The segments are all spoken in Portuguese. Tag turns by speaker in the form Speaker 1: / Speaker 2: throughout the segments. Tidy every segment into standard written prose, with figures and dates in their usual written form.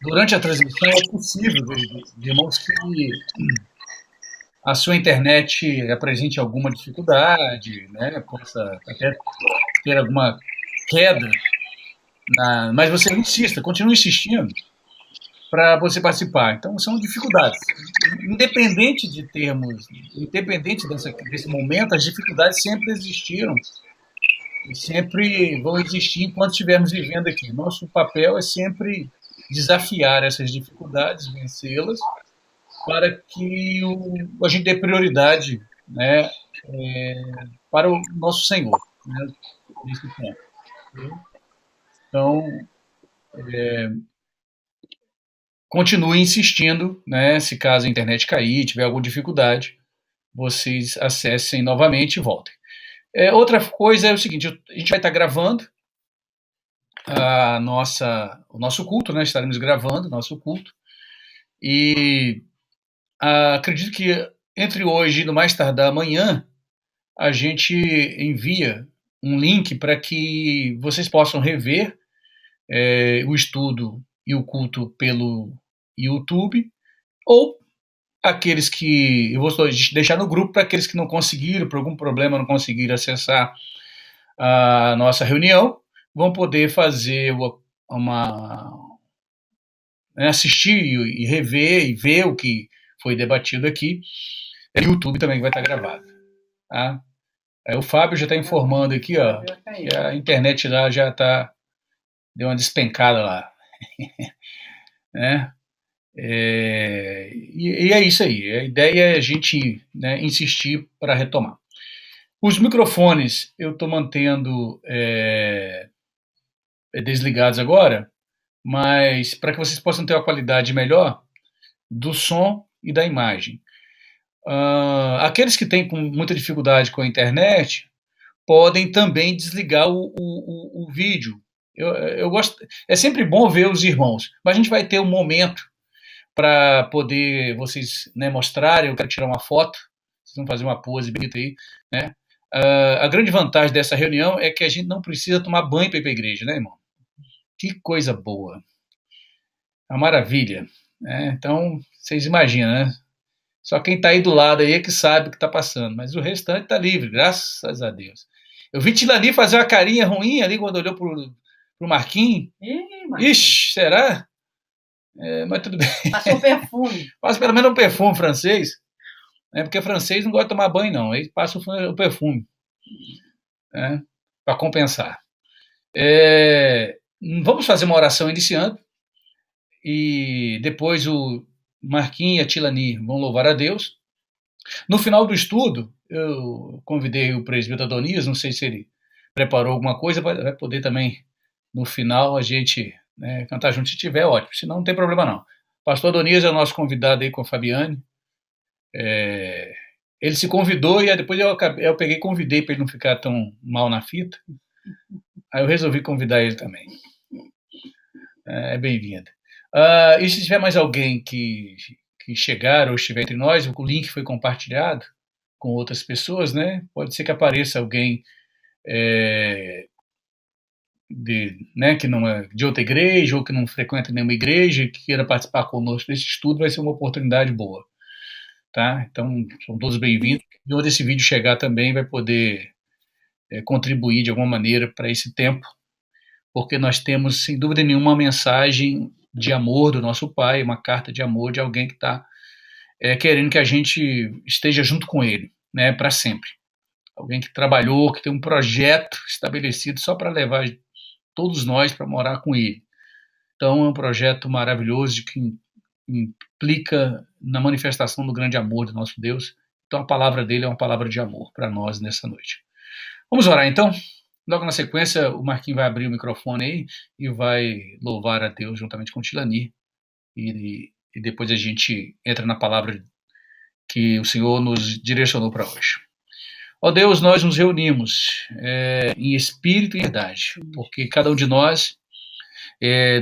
Speaker 1: durante a transmissão é possível, irmãos, que a sua internet apresente alguma dificuldade, né? Possa até ter alguma queda, mas você insista, continua insistindo para você participar. Então, são dificuldades. Independente desse momento, as dificuldades sempre existiram e sempre vão existir enquanto estivermos vivendo aqui. Nosso papel é sempre desafiar essas dificuldades, vencê-las, para que a gente dê prioridade, né, para o nosso Senhor, né, nesse ponto. Então, continue insistindo, né, se caso a internet cair, tiver alguma dificuldade, vocês acessem novamente e voltem. Outra coisa é o seguinte, a gente vai estar gravando o nosso culto, né, estaremos gravando o nosso culto, e acredito que entre hoje e no mais tardar amanhã, a gente envia um link para que vocês possam rever o estudo e o culto pelo YouTube, ou aqueles que eu vou deixar no grupo para aqueles que não conseguiram, por algum problema não conseguiram acessar a nossa reunião, vão poder fazer assistir e rever e ver o que foi debatido aqui. O YouTube também vai estar gravado. Tá? Aí o Fábio já está informando aqui, ó, que a internet lá já deu uma despencada lá. Né? E é isso aí. A ideia é a gente, né, insistir para retomar. Os microfones eu estou mantendo desligados agora, mas para que vocês possam ter uma qualidade melhor do som e da imagem. Aqueles que têm muita dificuldade com a internet podem também desligar o vídeo. Eu gosto, é sempre bom ver os irmãos, mas a gente vai ter um momento para poder vocês, né, mostrarem. Eu quero tirar uma foto, vocês vão fazer uma pose bonita aí, né? A grande vantagem dessa reunião é que a gente não precisa tomar banho para ir para a igreja, né, irmão? Que coisa boa, uma maravilha, né? Então vocês imaginam, né? Só quem está aí do lado aí é que sabe o que está passando, mas o restante está livre, graças a Deus. Eu vi Tilani fazer uma carinha ruim ali quando olhou pro Marquinhos. Ixi, será? Mas tudo bem.
Speaker 2: Passou perfume.
Speaker 1: Passa pelo menos um perfume francês, né? Porque francês não gosta de tomar banho, não. Eles passam o perfume, né? Para compensar. Vamos fazer uma oração iniciando e depois o Marquinhos e a Tilani vão louvar a Deus. No final do estudo, eu convidei o presbítero Adonias, não sei se ele preparou alguma coisa, vai poder também, no final, a gente, né, cantar junto. Se tiver, ótimo, senão não tem problema não. Pastor Adonias é o nosso convidado aí com a Fabiane. Ele se convidou e depois eu peguei e convidei para ele não ficar tão mal na fita. Aí eu resolvi convidar ele também. É bem-vindo. E se tiver mais alguém que chegar ou estiver entre nós, o link foi compartilhado com outras pessoas, né? Pode ser que apareça alguém né, que não é de outra igreja ou que não frequenta nenhuma igreja e que queira participar conosco desse estudo. Vai ser uma oportunidade boa, tá? Então são todos bem-vindos. E onde esse vídeo chegar também vai poder contribuir de alguma maneira para esse tempo, porque nós temos sem dúvida nenhuma uma mensagem de amor do nosso Pai, uma carta de amor de alguém que está querendo que a gente esteja junto com ele, né, para sempre. Alguém que trabalhou, que tem um projeto estabelecido só para levar todos nós para morar com ele. Então é um projeto maravilhoso que implica na manifestação do grande amor do nosso Deus. Então a palavra dele é uma palavra de amor para nós nessa noite. Vamos orar então? Logo na sequência, o Marquinhos vai abrir o microfone aí e vai louvar a Deus juntamente com o Tilani. E depois a gente entra na palavra que o Senhor nos direcionou para hoje. Ó Deus, nós nos reunimos em espírito e verdade, porque cada um de nós,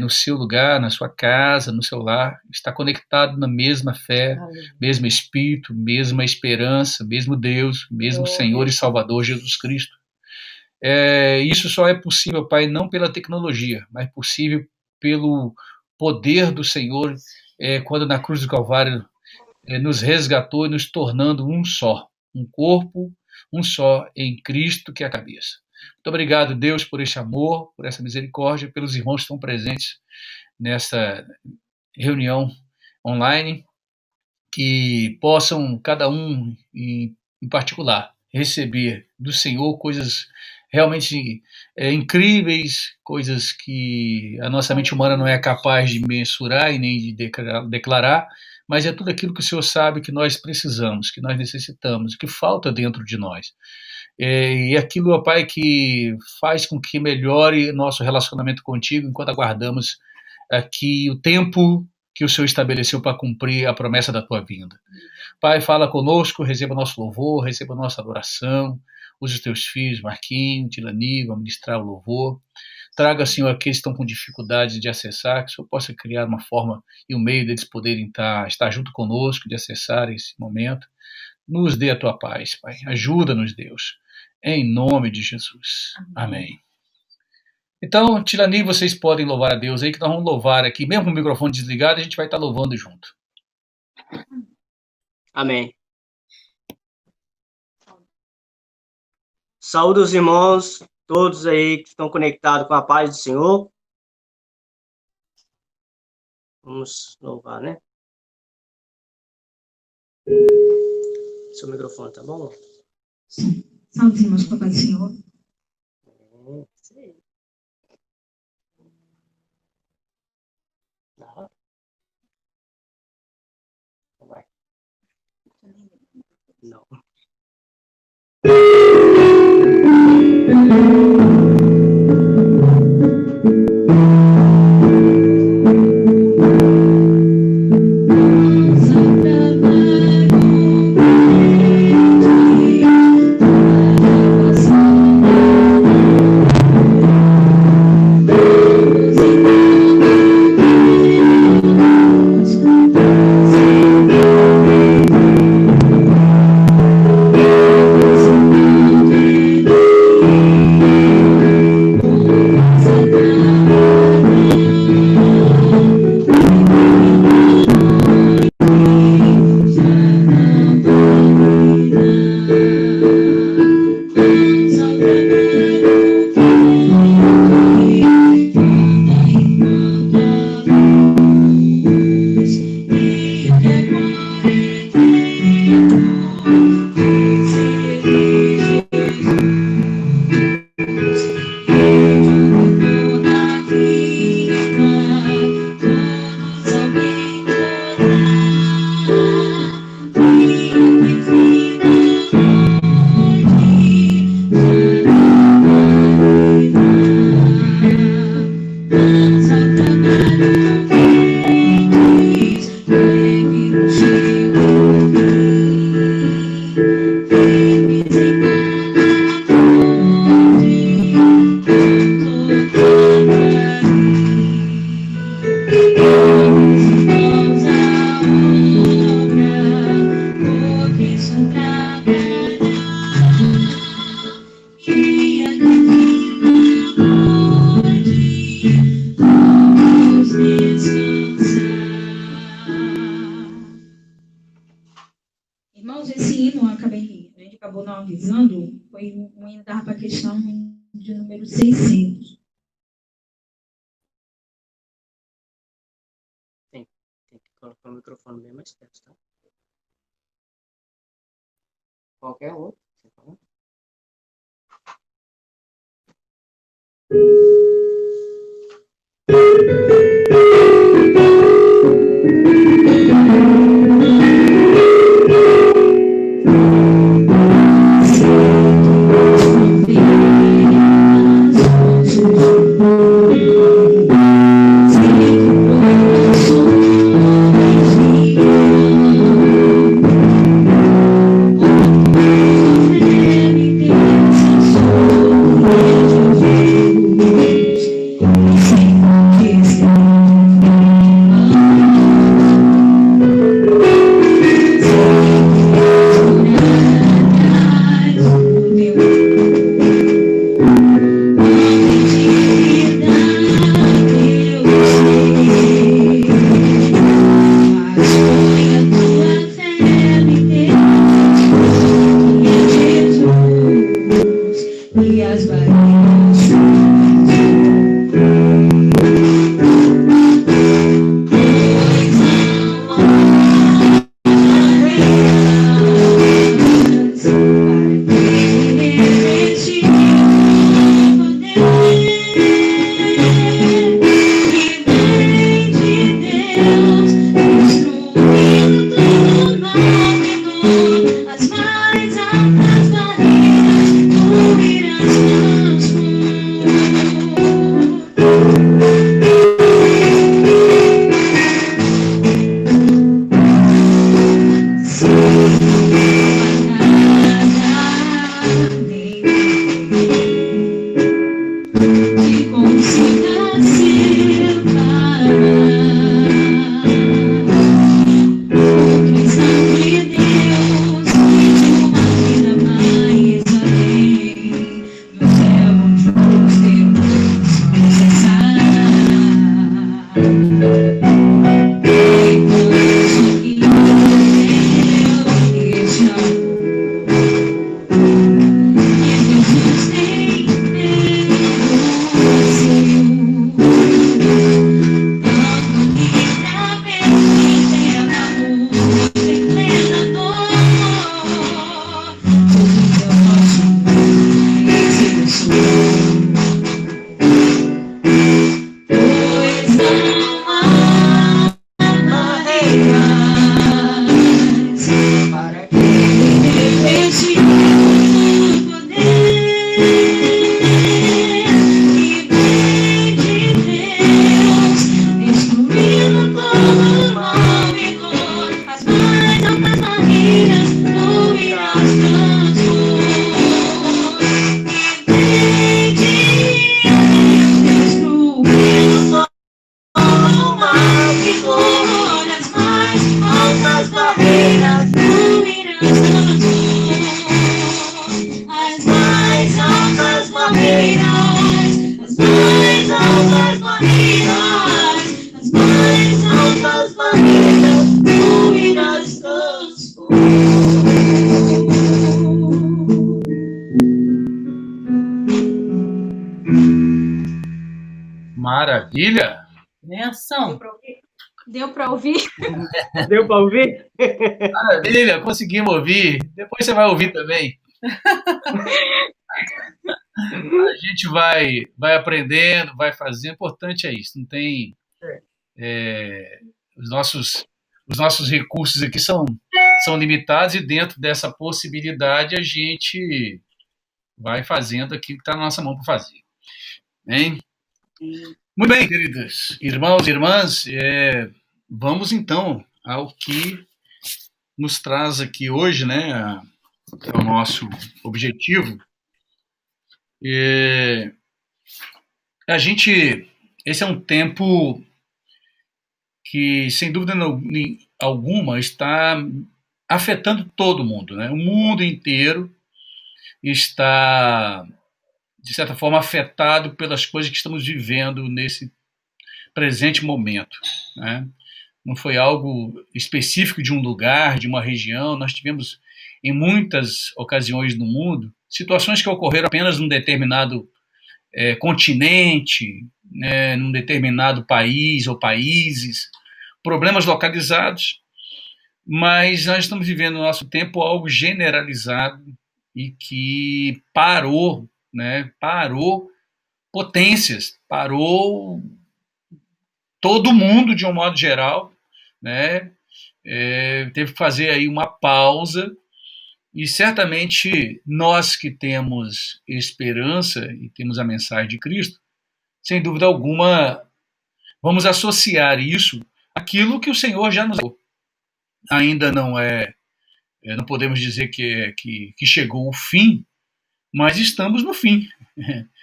Speaker 1: no seu lugar, na sua casa, no seu lar, está conectado na mesma fé, mesmo espírito, mesma esperança, mesmo Deus, mesmo Senhor e Salvador Jesus Cristo. Isso só é possível, Pai, não pela tecnologia, mas possível pelo poder do Senhor, quando na cruz do Calvário nos resgatou e nos tornando um só, um corpo, um só em Cristo, que é a cabeça. Muito obrigado, Deus, por este amor, por essa misericórdia, pelos irmãos que estão presentes nessa reunião online, que possam, cada um em particular, receber do Senhor coisas realmente incríveis, coisas que a nossa mente humana não é capaz de mensurar e nem de declarar, mas é tudo aquilo que o Senhor sabe que nós precisamos, que nós necessitamos, que falta dentro de nós. E aquilo, ó Pai, que faz com que melhore nosso relacionamento contigo enquanto aguardamos aqui o tempo que o Senhor estabeleceu para cumprir a promessa da tua vinda. Pai, fala conosco, receba nosso louvor, receba nossa adoração, use os teus filhos, Marquinhos, Tilani, vão ministrar o louvor. Traga, Senhor, aqueles que estão com dificuldades de acessar, que o Senhor possa criar uma forma e um meio deles poderem estar junto conosco, de acessar esse momento. Nos dê a tua paz, Pai. Ajuda-nos, Deus. Em nome de Jesus. Amém. Então, Tilani, vocês podem louvar a Deus aí, que nós vamos louvar aqui, mesmo com o microfone desligado, a gente vai estar louvando junto.
Speaker 2: Amém. Saúde os irmãos, todos aí que estão conectados com a paz do Senhor. Vamos louvar, né? Seu microfone, tá bom?
Speaker 3: Salve os irmãos com a paz do Senhor.
Speaker 2: Sim. Não vai. Não.
Speaker 3: Irmãos, esse hino, a gente acabou não avisando, foi um hino da para a questão de número 600.
Speaker 2: Tem que colocar o microfone bem mais perto, tá? Qualquer outro. Você fala.
Speaker 3: Sim.
Speaker 4: águas marinhas, ruínas transformou.
Speaker 1: Maravilha!
Speaker 5: Benção.
Speaker 3: Deu para ouvir?
Speaker 2: Deu para ouvir?
Speaker 1: Maravilha, conseguimos ouvir. Depois você vai ouvir também. A gente vai aprendendo, vai fazendo. O importante é isso. Não tem os nossos recursos aqui são limitados, e dentro dessa possibilidade a gente vai fazendo aquilo que está na nossa mão para fazer. Hein? Muito bem, queridos irmãos e irmãs, vamos então ao que nos traz aqui hoje, né, é o nosso objetivo. Esse é um tempo que, sem dúvida alguma, está afetando todo mundo, né? O mundo inteiro está, de certa forma, afetado pelas coisas que estamos vivendo nesse presente momento, né? Não foi algo específico de um lugar, de uma região. Nós tivemos, em muitas ocasiões no mundo, situações que ocorreram apenas num determinado continente, né, num determinado país ou países, problemas localizados, mas nós estamos vivendo no nosso tempo algo generalizado e que parou, né, parou potências, parou todo mundo de um modo geral, né, teve que fazer aí uma pausa. E certamente nós que temos esperança e temos a mensagem de Cristo, sem dúvida alguma, vamos associar isso àquilo que o Senhor já nos deu. Ainda não não podemos dizer que chegou o fim, mas estamos no fim.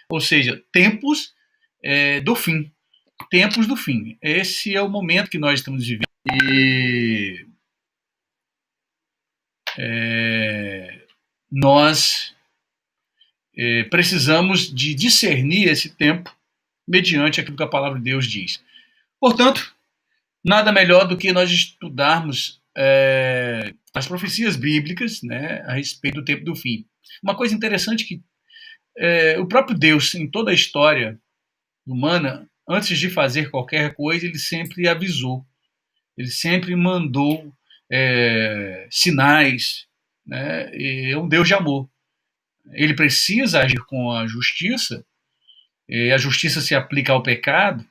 Speaker 1: Ou seja, tempos do fim. Tempos do fim. Esse é o momento que nós estamos vivendo. E nós precisamos de discernir esse tempo mediante aquilo que a palavra de Deus diz. Portanto, nada melhor do que nós estudarmos as profecias bíblicas, né, a respeito do tempo do fim. Uma coisa interessante que o próprio Deus, em toda a história humana, antes de fazer qualquer coisa, ele sempre avisou, ele sempre mandou sinais, né? É um Deus de amor. Ele precisa agir com a justiça se aplica ao pecado,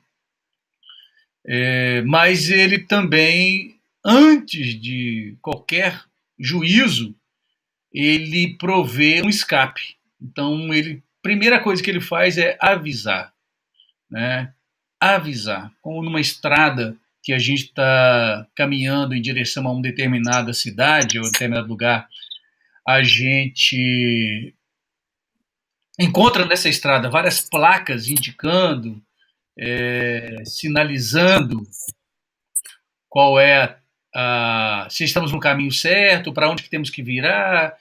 Speaker 1: mas ele também, antes de qualquer juízo, ele provê um escape. Então, primeira coisa que ele faz é avisar, né? Avisar, como numa estrada que a gente está caminhando em direção a uma determinada cidade ou determinado lugar, a gente encontra nessa estrada várias placas indicando, sinalizando qual é se estamos no caminho certo, para onde que temos que virar,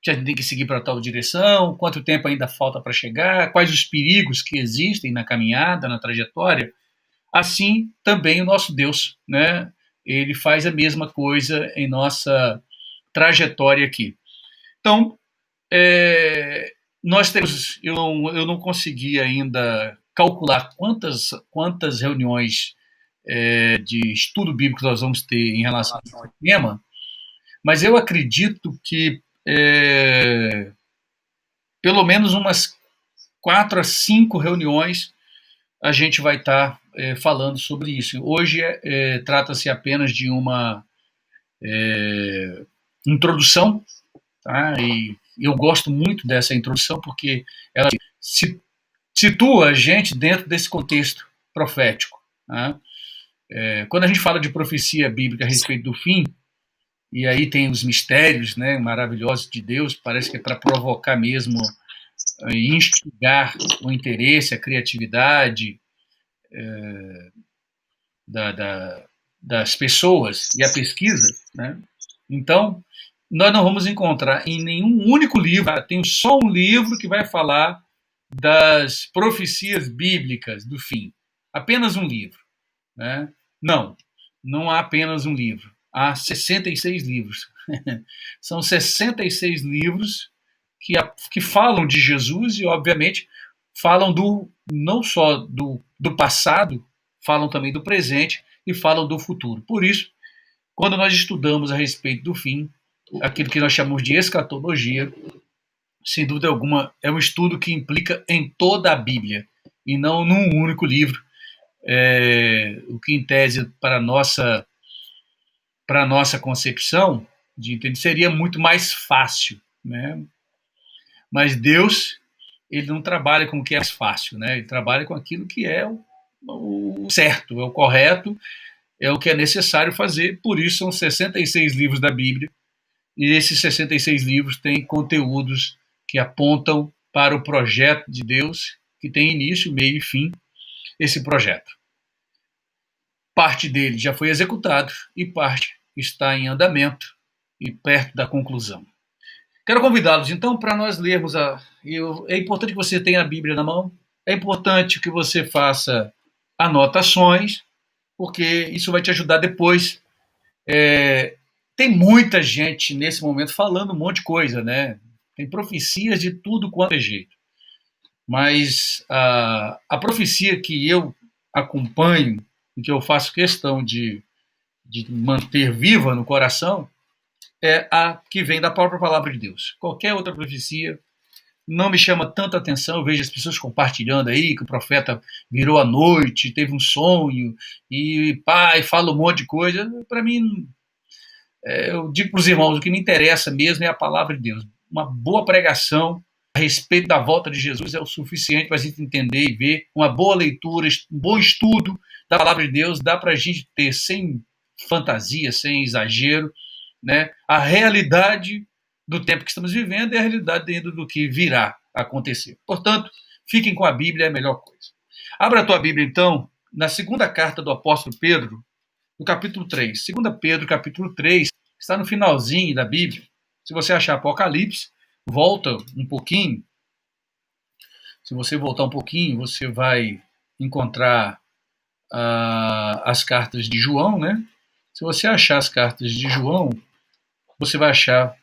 Speaker 1: se a gente tem que seguir para tal direção, quanto tempo ainda falta para chegar, quais os perigos que existem na caminhada, na trajetória. Assim também o nosso Deus, né? Ele faz a mesma coisa em nossa trajetória aqui. Então, nós temos, eu não consegui ainda calcular quantas reuniões de estudo bíblico nós vamos ter em relação a esse tema, mas eu acredito que pelo menos umas 4 a 5 reuniões a gente vai estar falando sobre isso. Hoje trata-se apenas de uma introdução, tá? E eu gosto muito dessa introdução porque ela situa a gente dentro desse contexto profético, tá? Quando a gente fala de profecia bíblica a respeito do fim, e aí tem os mistérios, né, maravilhosos de Deus, parece que é para provocar mesmo, instigar o interesse, a criatividade das pessoas e a pesquisa, né? Então, nós não vamos encontrar em nenhum único livro, tem só um livro que vai falar das profecias bíblicas do fim. Apenas um livro, né? Não. não há apenas um livro, há 66 livros. São 66 livros que falam de Jesus e, obviamente, falam não só do passado, falam também do presente e falam do futuro. Por isso, quando nós estudamos a respeito do fim, aquilo que nós chamamos de escatologia, sem dúvida alguma, é um estudo que implica em toda a Bíblia e não num único livro, o que, em tese, para a nossa concepção de entender, seria muito mais fácil, né? Mas Deus, ele não trabalha com o que é mais fácil, né? Ele trabalha com aquilo que é o certo, é o correto, é o que é necessário fazer. Por isso são 66 livros da Bíblia, e esses 66 livros têm conteúdos que apontam para o projeto de Deus, que tem início, meio e fim, esse projeto. Parte dele já foi executado e parte está em andamento e perto da conclusão. Quero convidá-los, então, para nós lermos. É importante que você tenha a Bíblia na mão, é importante que você faça anotações, porque isso vai te ajudar depois. Tem muita gente nesse momento falando um monte de coisa, né? Tem profecias de tudo quanto é jeito. Mas a profecia que eu acompanho e que eu faço questão de manter viva no coração é a que vem da própria palavra de Deus. Qualquer outra profecia não me chama tanta atenção. Eu vejo as pessoas compartilhando aí que o profeta virou à noite, teve um sonho e fala um monte de coisa. Para mim, eu digo para os irmãos, o que me interessa mesmo é a palavra de Deus. Uma boa pregação a respeito da volta de Jesus é o suficiente para a gente entender e ver. Uma boa leitura, um bom estudo da palavra de Deus dá para a gente ter, sem fantasia, sem exagero, né, a realidade do tempo que estamos vivendo e a realidade dentro do que virá a acontecer. Portanto, fiquem com a Bíblia, é a melhor coisa. Abra a tua Bíblia, então, na segunda carta do apóstolo Pedro, no capítulo 3. 2 Pedro, capítulo 3, está no finalzinho da Bíblia. Se você achar Apocalipse, volta um pouquinho. Se você voltar um pouquinho, você vai encontrar as cartas de João, né? Se você achar as cartas de João, você vai achar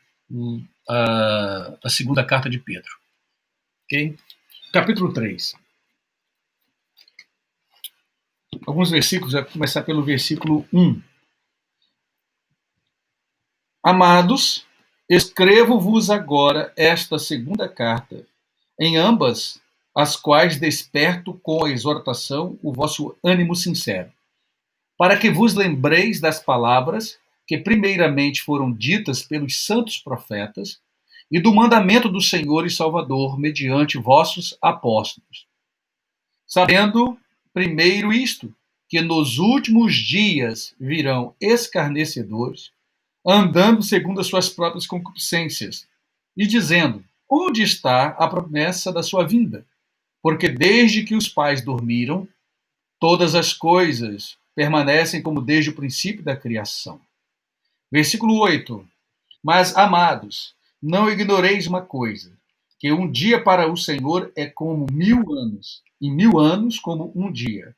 Speaker 1: a segunda carta de Pedro. Ok? Capítulo 3. Alguns versículos, vai começar pelo versículo 1. Amados, escrevo-vos agora esta segunda carta, em ambas as quais desperto com a exortação o vosso ânimo sincero, para que vos lembreis das palavras que primeiramente foram ditas pelos santos profetas e do mandamento do Senhor e Salvador mediante vossos apóstolos. Sabendo, primeiro isto, que nos últimos dias virão escarnecedores, andando segundo as suas próprias concupiscências, e dizendo, onde está a promessa da sua vinda? Porque desde que os pais dormiram, todas as coisas permanecem como desde o princípio da criação. Versículo 8. Mas, amados, não ignoreis uma coisa, que um dia para o Senhor é como 1000 anos, e 1000 anos como um dia.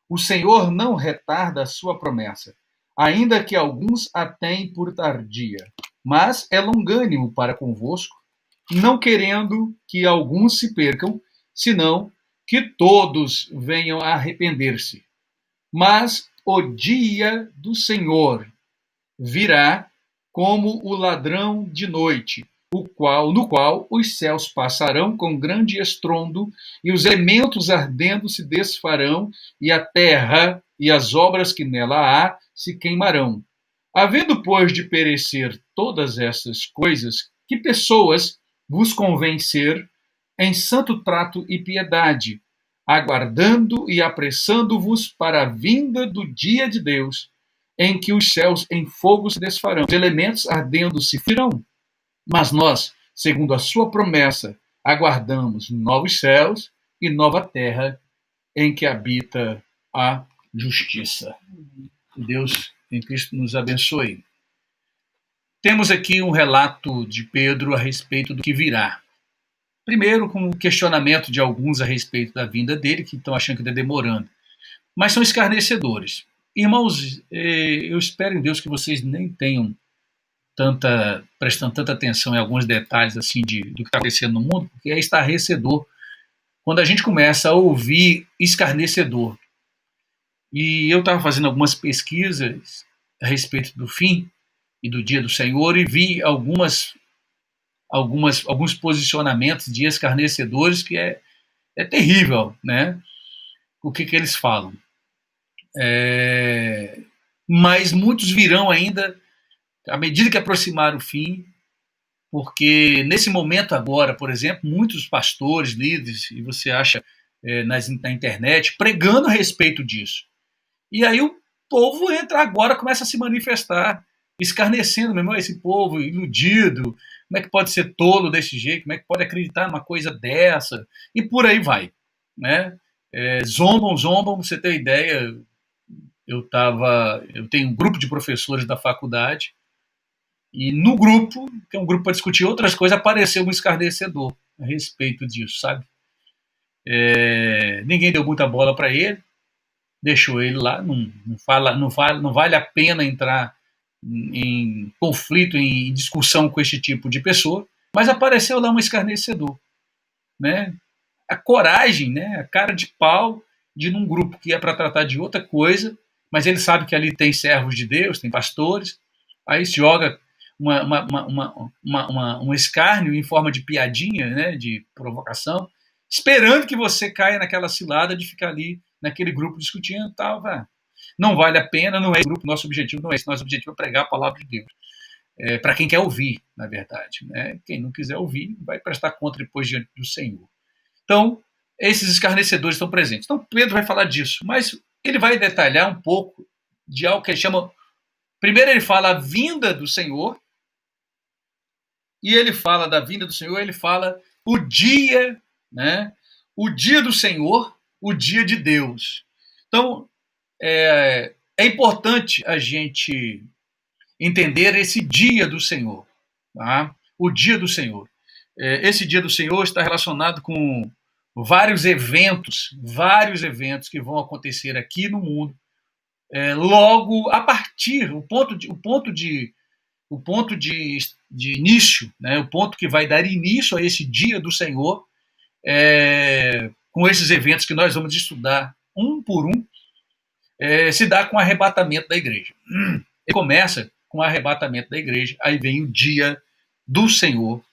Speaker 1: O Senhor não retarda a sua promessa, ainda que alguns a têm por tardia, mas é longânimo para convosco, não querendo que alguns se percam, senão que todos venham a arrepender-se. Mas o dia do Senhor virá como o ladrão de noite, no qual os céus passarão com grande estrondo, e os elementos ardendo se desfarão, e a terra e as obras que nela há se queimarão. Havendo, pois, de perecer todas essas coisas, que pessoas vos convém ser em santo trato e piedade, aguardando e apressando-vos para a vinda do dia de Deus, em que os céus em fogo se desfarão, os elementos ardendo se firão. Mas nós, segundo a sua promessa, aguardamos novos céus e nova terra em que habita a justiça. Deus em Cristo nos abençoe. Temos aqui um relato de Pedro a respeito do que virá. Primeiro, com o questionamento de alguns a respeito da vinda dele, que estão achando que está demorando. Mas são escarnecedores. irmãos, eu espero em Deus que vocês nem tenham prestando tanta atenção em alguns detalhes assim do que está acontecendo no mundo, porque é estarrecedor quando a gente começa a ouvir escarnecedor. E eu estava fazendo algumas pesquisas a respeito do fim e do dia do Senhor e vi alguns posicionamentos de escarnecedores que é terrível, né? O que eles falam. Mas muitos virão ainda à medida que aproximar o fim, porque nesse momento agora, por exemplo, muitos pastores, líderes, e você acha na internet, pregando a respeito disso. E aí o povo entra agora, começa a se manifestar, escarnecendo, meu irmão, esse povo iludido, como é que pode ser tolo desse jeito, como é que pode acreditar numa coisa dessa, e por aí vai, né? Zombam, você tem ideia, eu tenho um grupo de professores da faculdade, e no grupo, que é um grupo para discutir outras coisas, apareceu um escarnecedor a respeito disso, sabe? Ninguém deu muita bola para ele, deixou ele lá, não vale a pena entrar em conflito, em discussão com esse tipo de pessoa, mas apareceu lá um escarnecedor, né? A coragem, né? A cara de pau de num grupo que é para tratar de outra coisa, mas ele sabe que ali tem servos de Deus, tem pastores, aí se joga um escárnio em forma de piadinha, né, de provocação, esperando que você caia naquela cilada de ficar ali naquele grupo discutindo e tal. Não vale a pena, não é esse grupo, nosso objetivo não é esse, nosso objetivo é pregar a palavra de Deus. Para quem quer ouvir, na verdade. Né? Quem não quiser ouvir, vai prestar conta depois diante do Senhor. Então, esses escarnecedores estão presentes. Então, Pedro vai falar disso, mas ele vai detalhar um pouco de algo que ele chama... Primeiro ele fala a vinda do Senhor, e ele fala da vinda do Senhor, ele fala o dia, né? O dia do Senhor, o dia de Deus. Então, é importante a gente entender esse dia do Senhor. Tá? O dia do Senhor. Esse dia do Senhor está relacionado com vários eventos que vão acontecer aqui no mundo. Logo, a partir, o ponto de início, né, o ponto que vai dar início a esse dia do Senhor, com esses eventos que nós vamos estudar um por um, se dá com o arrebatamento da igreja. Ele começa com o arrebatamento da igreja, aí vem o dia do Senhor,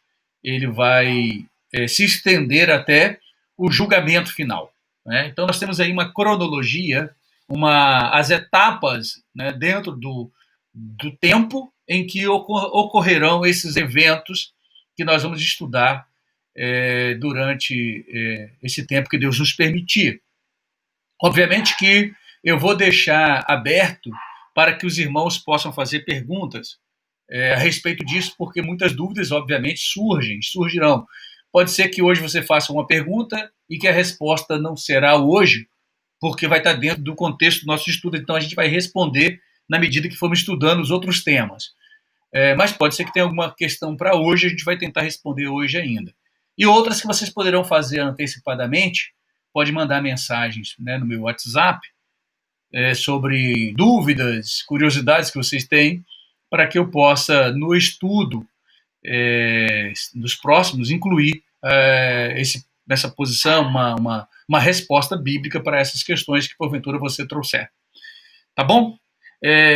Speaker 1: ele vai se estender até o julgamento final. Né? Então nós temos aí uma cronologia, as etapas, né, dentro do tempo em que ocorrerão esses eventos que nós vamos estudar durante esse tempo que Deus nos permitir. Obviamente que eu vou deixar aberto para que os irmãos possam fazer perguntas a respeito disso, porque muitas dúvidas, obviamente, surgirão. Pode ser que hoje você faça uma pergunta e que a resposta não será hoje, porque vai estar dentro do contexto do nosso estudo, então a gente vai responder na medida que formos estudando os outros temas. Mas pode ser que tenha alguma questão para hoje, a gente vai tentar responder hoje ainda. E outras que vocês poderão fazer antecipadamente, pode mandar mensagens, né, no meu WhatsApp sobre dúvidas, curiosidades que vocês têm, para que eu possa, no estudo dos próximos, incluir nessa posição uma resposta bíblica para essas questões que porventura você trouxer. Tá bom?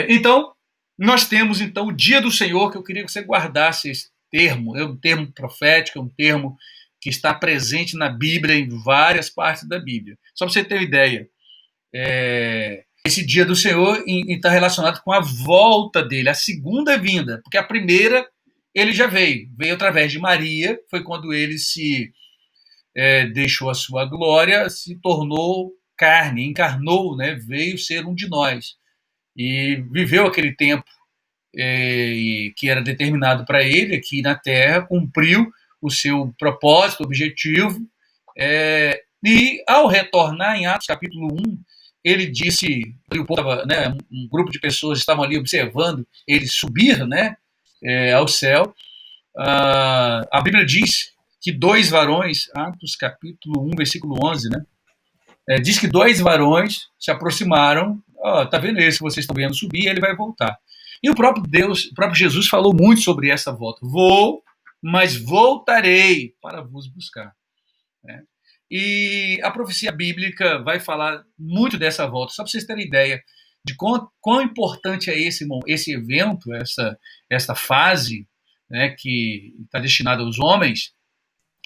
Speaker 1: Então, nós temos então o dia do Senhor, que eu queria que você guardasse esse termo. É um termo profético, é um termo que está presente na Bíblia, em várias partes da Bíblia. Só para você ter uma ideia, esse dia do Senhor está relacionado com a volta dele, a segunda vinda, porque a primeira ele já veio através de Maria, foi quando ele se deixou a sua glória, se tornou carne, encarnou, né, veio ser um de nós e viveu aquele tempo que era determinado para ele aqui na Terra, cumpriu o seu propósito, objetivo, e ao retornar em Atos capítulo 1, ele disse, um grupo de pessoas estavam ali observando ele subir, né, ao céu. A Bíblia diz que 2 varões, Atos capítulo 1, versículo 11, né, diz que 2 varões se aproximaram tá vendo esse que vocês estão vendo subir, ele vai voltar. E o próprio Deus, o próprio Jesus falou muito sobre essa volta. Vou, mas voltarei para vos buscar. Né? E a profecia bíblica vai falar muito dessa volta, só para vocês terem ideia de quão importante é esse evento, essa fase, né, que está destinada aos homens,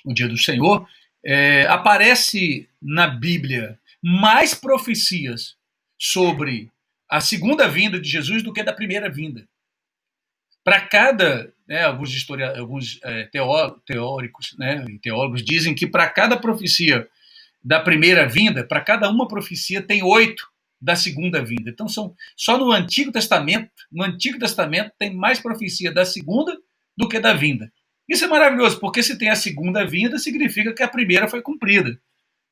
Speaker 1: o dia do Senhor. Aparece na Bíblia mais profecias sobre a segunda vinda de Jesus do que da primeira vinda. Para cada, alguns teóricos, e teólogos dizem que para cada profecia da primeira vinda, para cada uma profecia tem 8 da segunda vinda. Então, só no Antigo Testamento tem mais profecia da segunda do que da vinda. Isso é maravilhoso, porque se tem a segunda vinda, significa que a primeira foi cumprida.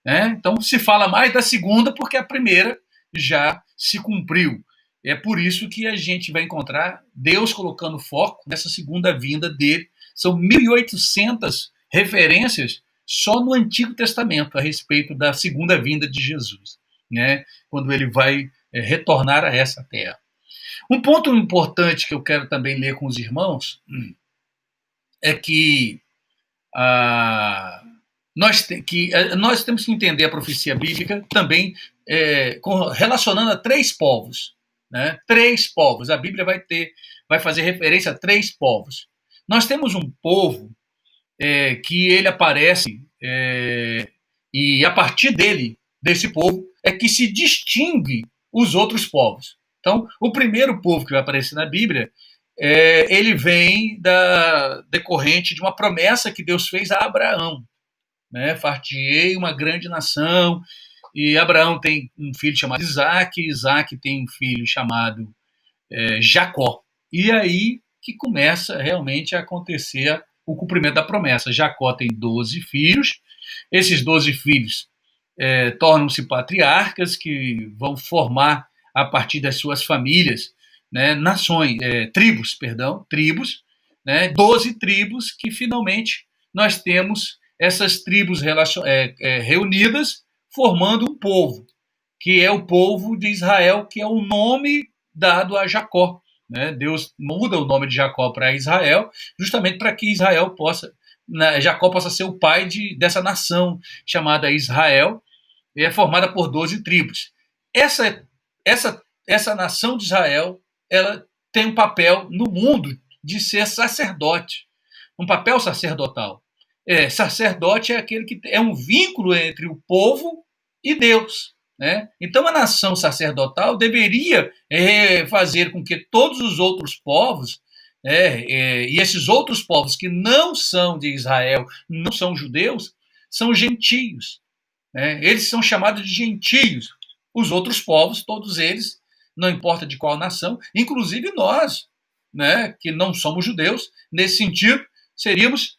Speaker 1: Né? Então, se fala mais da segunda porque a primeira já se cumpriu. É por isso que a gente vai encontrar Deus colocando foco nessa segunda vinda dele. São 1.800 referências só no Antigo Testamento a respeito da segunda vinda de Jesus, né? Quando ele vai retornar a essa terra. Um ponto importante que eu quero também ler com os irmãos é que nós temos que entender a profecia bíblica também relacionando a 3 povos. Né? 3 povos. A Bíblia vai fazer referência a 3 povos. Nós temos um povo que ele aparece e a partir desse povo, é que se distingue os outros povos. Então, o primeiro povo que vai aparecer na Bíblia, ele vem decorrente de uma promessa que Deus fez a Abraão. Né? Far-te-ei uma grande nação, e Abraão tem um filho chamado Isaac, Isaac tem um filho chamado Jacó. E aí que começa realmente a acontecer o cumprimento da promessa. Jacó tem 12 filhos, esses 12 filhos tornam-se patriarcas que vão formar, a partir das suas famílias, né, tribos, né, 12 tribos que finalmente nós temos essas tribos reunidas formando um povo, que é o povo de Israel, que é o nome dado a Jacó. Né? Deus muda o nome de Jacó para Israel, justamente para que Jacó possa ser o pai dessa nação chamada Israel, e é formada por 12 tribos. Essa nação de Israel, ela tem um papel no mundo de ser sacerdote, um papel sacerdotal. Sacerdote é aquele que é um vínculo entre o povo e Deus. Né? Então, a nação sacerdotal deveria fazer com que todos os outros povos, e esses outros povos que não são de Israel, não são judeus, são gentios. Eles são chamados de gentios. Os outros povos, todos eles, não importa de qual nação, inclusive nós, né, que não somos judeus, nesse sentido, seríamos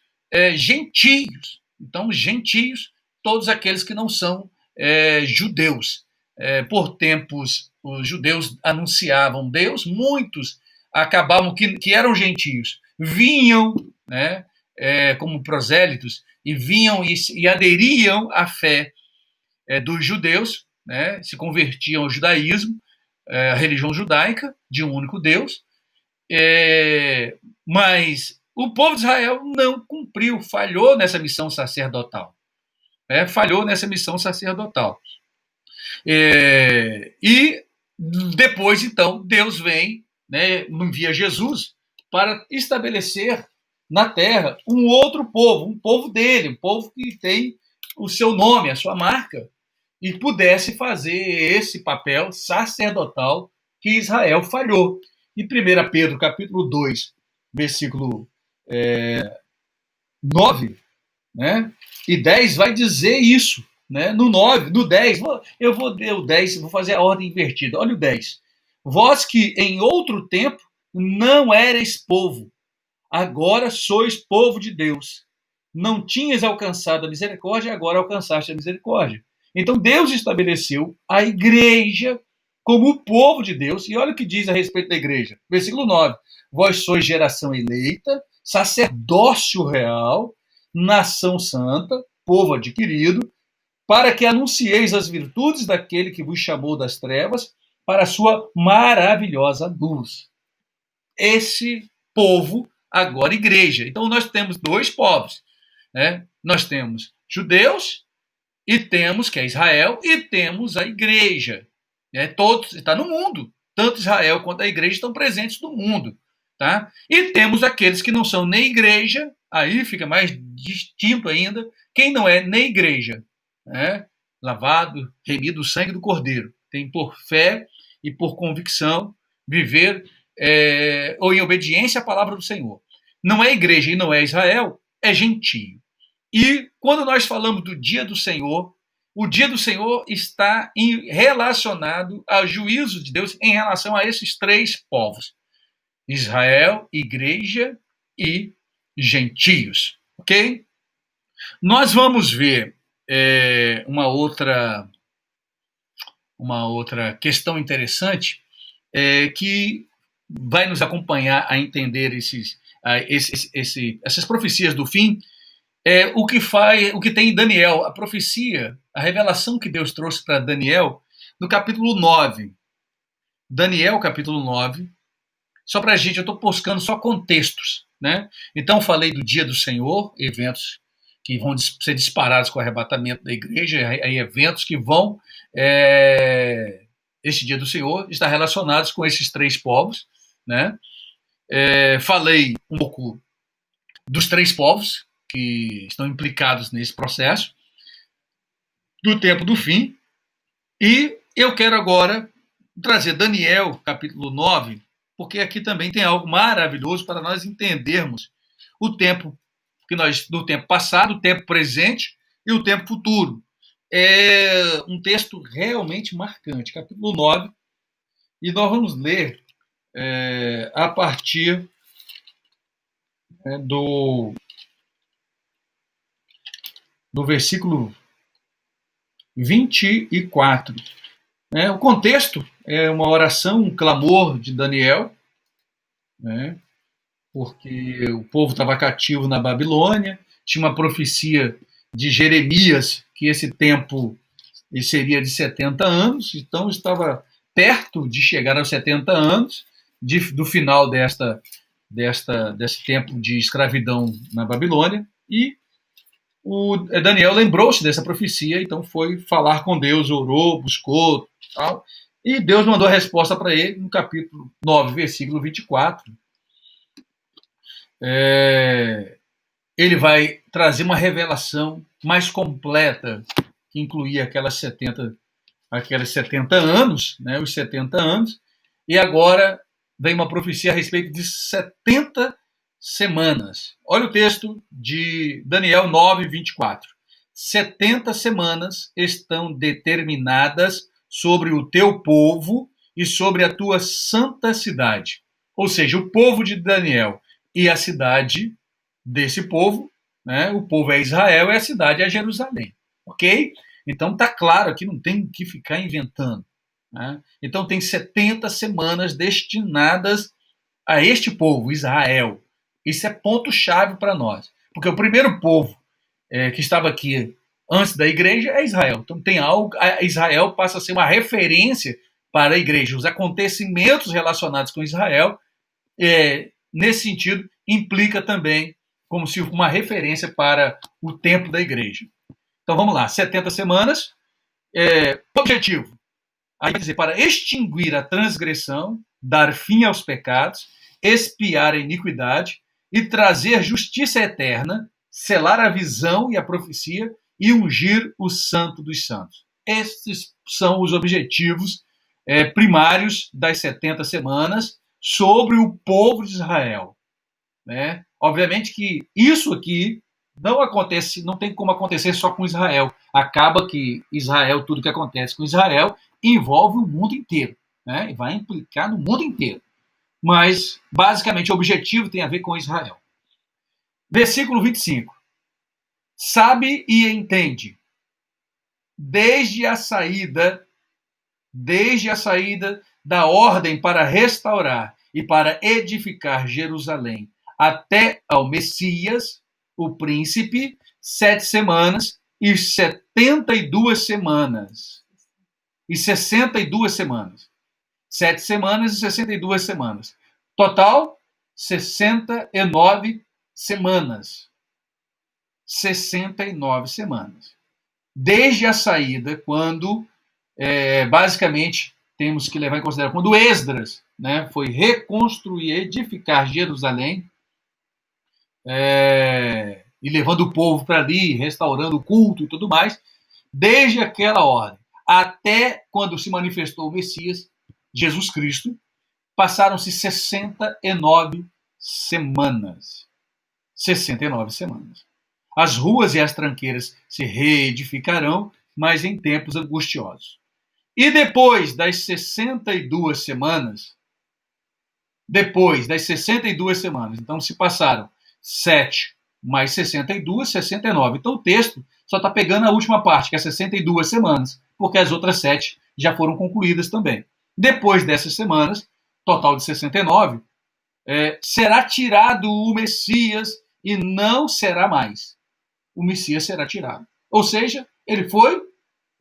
Speaker 1: gentios. Então, gentios, todos aqueles que não são judeus. Por tempos, os judeus anunciavam Deus, muitos acabavam que eram gentios, vinham, né, como prosélitos, e vinham e aderiam à fé dos judeus, né, se convertiam ao judaísmo, a religião judaica, de um único Deus, mas o povo de Israel não cumpriu, falhou nessa missão sacerdotal. E depois, então, Deus vem, né, envia Jesus para estabelecer na terra um outro povo, um povo dele, um povo que tem o seu nome, a sua marca, e pudesse fazer esse papel sacerdotal que Israel falhou. Em 1 Pedro, capítulo 2, versículo 9, né, e 10, vai dizer isso. Né? No 9, no 10, eu vou ler o 10, vou fazer a ordem invertida. Olha o 10. Vós que em outro tempo não erais povo, agora sois povo de Deus. Não tinhas alcançado a misericórdia, agora alcançaste a misericórdia. Então Deus estabeleceu a igreja como o povo de Deus. E olha o que diz a respeito da igreja. Versículo 9. Vós sois geração eleita, sacerdócio real, nação santa, povo adquirido, para que anuncieis as virtudes daquele que vos chamou das trevas para a sua maravilhosa luz. Esse povo, agora igreja. Então, nós temos dois povos, né? Nós temos judeus, e temos, que é Israel, e temos a igreja. Né? Todos, está no mundo. Tanto Israel quanto a igreja estão presentes no mundo. Tá? E temos aqueles que não são nem igreja, aí fica mais distinto ainda, quem não é nem igreja, né? Lavado, remido o sangue do Cordeiro. Tem por fé e por convicção viver ou em obediência à palavra do Senhor. Não é igreja e não é Israel, é gentio. E quando nós falamos do dia do Senhor, o dia do Senhor está relacionado ao juízo de Deus em relação a esses três povos: Israel, igreja e gentios. Ok? Nós vamos ver uma outra questão interessante que vai nos acompanhar a entender essas profecias do fim. O que tem em Daniel, a profecia, a revelação que Deus trouxe para Daniel no capítulo 9. Daniel, capítulo 9. Só para a gente, eu estou buscando só contextos, né? Então, falei do dia do Senhor, eventos que vão ser disparados com o arrebatamento da igreja, eventos que vão, este dia do Senhor, estar relacionados com esses três povos, né? Falei um pouco dos três povos que estão implicados nesse processo, do tempo do fim, e eu quero agora trazer Daniel, capítulo 9, porque aqui também tem algo maravilhoso para nós entendermos o tempo do tempo passado, o tempo presente e o tempo futuro. É um texto realmente marcante, capítulo 9, e nós vamos ler a partir do versículo 24. O contexto é uma oração, um clamor de Daniel, né? Porque o povo estava cativo na Babilônia, tinha uma profecia de Jeremias que esse tempo seria de 70 anos, então estava perto de chegar aos 70 anos do final desse tempo de escravidão na Babilônia, e o Daniel lembrou-se dessa profecia, então foi falar com Deus, orou, buscou, tal, e Deus mandou a resposta para ele no capítulo 9, versículo 24. Ele vai trazer uma revelação mais completa, que incluía aqueles 70 anos, né, os 70 anos, e agora vem uma profecia a respeito de 70 semanas. Olha o texto de Daniel 9, 24. 70 semanas estão determinadas sobre o teu povo e sobre a tua santa cidade. Ou seja, o povo de Daniel e a cidade desse povo, né? O povo é Israel e a cidade é Jerusalém. Ok? Então está claro aqui, não tem que ficar inventando. Né? Então tem 70 semanas destinadas a este povo, Israel. Isso é ponto-chave para nós. Porque o primeiro povo que estava aqui antes da igreja é Israel. Então tem algo, Israel passa a ser uma referência para a igreja. Os acontecimentos relacionados com Israel, nesse sentido, implica também como se uma referência para o tempo da igreja. Então vamos lá, 70 semanas. Objetivo, aí vai dizer, para extinguir a transgressão, dar fim aos pecados, expiar a iniquidade e trazer justiça eterna, selar a visão e a profecia e ungir o santo dos santos. Estes são os objetivos primários das 70 semanas sobre o povo de Israel. Né? Obviamente que isso aqui não acontece, não tem como acontecer só com Israel. Acaba que Israel, tudo que acontece com Israel, envolve o mundo inteiro, né? E vai implicar no mundo inteiro. Mas, basicamente, o objetivo tem a ver com Israel. Versículo 25. Sabe e entende, desde a saída da ordem para restaurar e para edificar Jerusalém, até ao Messias, o príncipe, 7 semanas e 72 semanas. E 62 semanas. 7 semanas e 62 semanas. Total, 69 semanas. 69 semanas. Desde a saída, quando, basicamente, temos que levar em consideração, quando Esdras, né, foi reconstruir, edificar Jerusalém, e levando o povo para ali, restaurando o culto e tudo mais, desde aquela ordem até quando se manifestou o Messias, Jesus Cristo, passaram-se 69 semanas. 69 semanas. As ruas e as tranqueiras se reedificarão, mas em tempos angustiosos. E depois das 62 semanas, então se passaram 7 mais 62, 69. Então o texto só está pegando a última parte, que é 62 semanas, porque as outras 7 já foram concluídas também. Depois dessas semanas, total de 69, será tirado o Messias e não será mais. O Messias será tirado. Ou seja, ele foi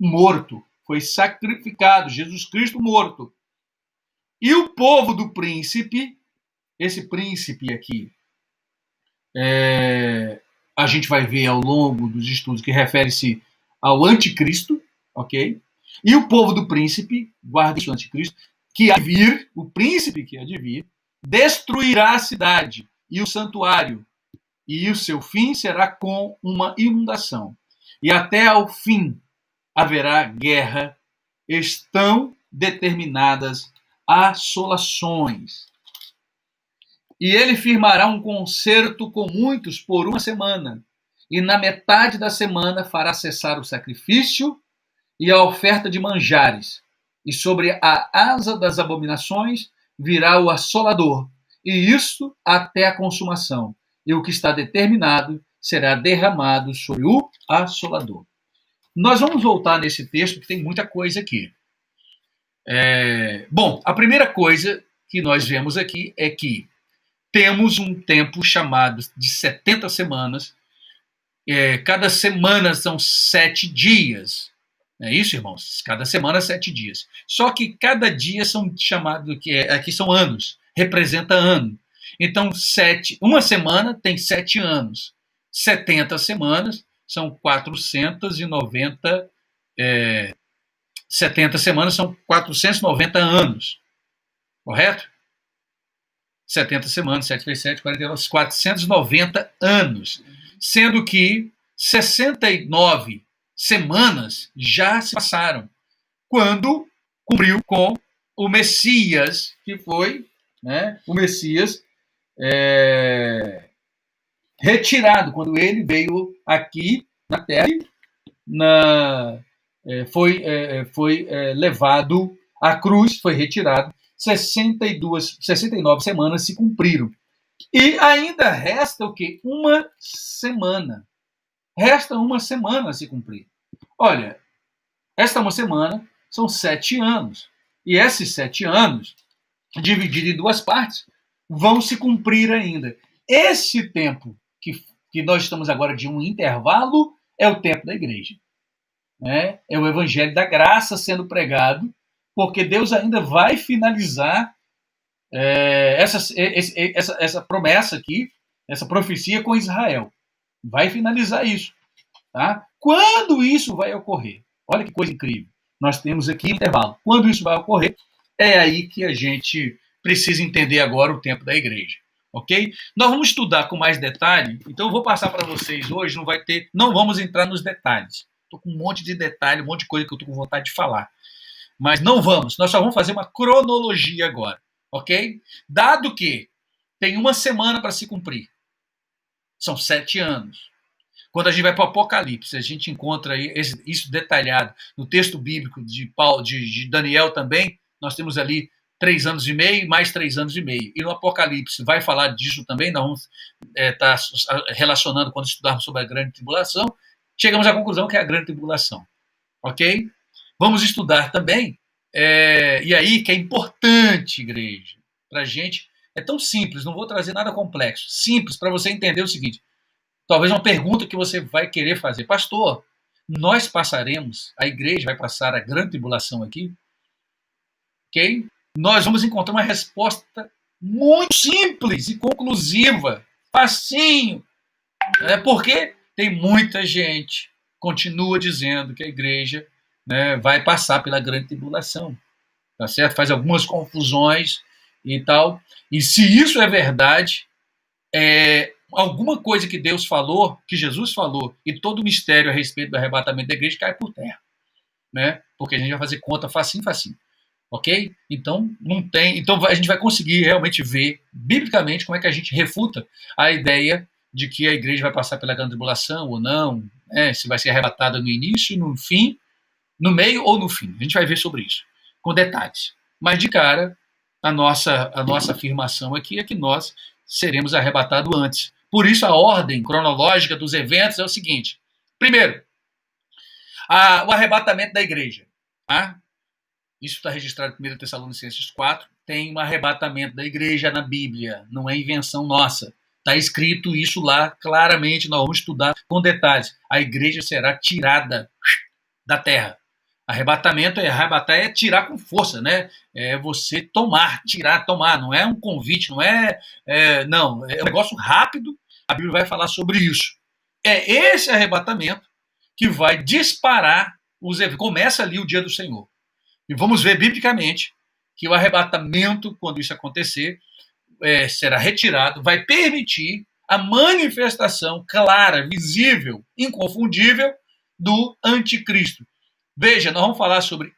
Speaker 1: morto, foi sacrificado, Jesus Cristo morto. E o povo do príncipe, esse príncipe aqui, a gente vai ver ao longo dos estudos que refere-se ao anticristo, ok? E o povo do príncipe, guarda isso, anticristo, que há de vir, o príncipe que há de vir, destruirá a cidade e o santuário, e o seu fim será com uma inundação. E até ao fim haverá guerra, estão determinadas assolações. E ele firmará um concerto com muitos por uma semana, e na metade da semana fará cessar o sacrifício e a oferta de manjares, e sobre a asa das abominações virá o assolador, e isso até a consumação, e o que está determinado será derramado sobre o assolador. Nós vamos voltar nesse texto, que tem muita coisa aqui. Bom, a primeira coisa que nós vemos aqui é que temos um tempo chamado de 70 semanas. Cada semana são 7 dias. Não é isso, irmãos? Cada semana 7 dias. Só que cada dia são chamados, aqui são anos, representa ano. Então, uma semana tem 7 anos. 70 semanas são 490. 70 semanas são 490 anos. Correto? 70 semanas, 7 vezes 7, 49, 490 anos. Sendo que 69 semanas já se passaram, quando cumpriu com o Messias, que foi, né, o Messias retirado, quando ele veio aqui na Terra, foi levado à cruz, foi retirado, 69 semanas se cumpriram. E ainda resta o quê? Uma semana. Resta uma semana a se cumprir. Olha, esta uma semana são 7 anos. E esses 7 anos, divididos em 2 partes, vão se cumprir ainda. Esse tempo que nós estamos agora de um intervalo é o tempo da igreja. É o evangelho da graça sendo pregado, porque Deus ainda vai finalizar essa promessa aqui, essa profecia com Israel. Vai finalizar isso. Tá? Quando isso vai ocorrer? Olha que coisa incrível. Nós temos aqui intervalo. Quando isso vai ocorrer, é aí que a gente precisa entender agora o tempo da igreja. Ok? Nós vamos estudar com mais detalhe, então eu vou passar para vocês hoje, não vamos entrar nos detalhes. Estou com um monte de detalhe, um monte de coisa que eu estou com vontade de falar. Mas não vamos, nós só vamos fazer uma cronologia agora. Ok? Dado que tem uma semana para se cumprir, são 7 anos. Quando a gente vai para o Apocalipse, a gente encontra isso detalhado no texto bíblico de Daniel também. Nós temos ali 3 anos e meio, mais 3 anos e meio. E no Apocalipse vai falar disso também, nós vamos estar relacionando quando estudarmos sobre a grande tribulação. Chegamos à conclusão que é a grande tribulação. Ok? Vamos estudar também, e aí que é importante, igreja, para a gente, é tão simples, não vou trazer nada complexo, simples para você entender o seguinte, talvez uma pergunta que você vai querer fazer, pastor, nós passaremos, a igreja vai passar a grande tribulação aqui? Ok? nós vamos encontrar uma resposta muito simples e conclusiva, facinho. Porque tem muita gente que continua dizendo que a igreja, né, vai passar pela grande tribulação, tá certo? Faz algumas confusões e tal. E se isso é verdade, alguma coisa que Deus falou, que Jesus falou, e todo o mistério a respeito do arrebatamento da igreja cai por terra, né? Porque a gente vai fazer conta facinho, facinho. Ok? Então, não tem. Então, a gente vai conseguir realmente ver, biblicamente, como é que a gente refuta a ideia de que a igreja vai passar pela grande tribulação ou não, né? Se vai ser arrebatada no início, no fim, no meio ou no fim. A gente vai ver sobre isso, com detalhes. Mas, de cara, a nossa afirmação aqui é que nós seremos arrebatados antes. Por isso, a ordem cronológica dos eventos é o seguinte. Primeiro, o arrebatamento da igreja. Tá? Isso está registrado em 1 Tessalonicenses 4. Tem um arrebatamento da igreja na Bíblia. Não é invenção nossa. Está escrito isso lá claramente. Nós vamos estudar com detalhes. A igreja será tirada da terra. Arrebatamento arrebatar é tirar com força, né? É você tomar, tirar, tomar. Não é um convite, não não. É um negócio rápido. A Bíblia vai falar sobre isso. É esse arrebatamento que vai disparar os eventos. Começa ali o dia do Senhor. E vamos ver biblicamente que o arrebatamento, quando isso acontecer, será retirado, vai permitir a manifestação clara, visível, inconfundível do anticristo. Veja, nós vamos falar sobre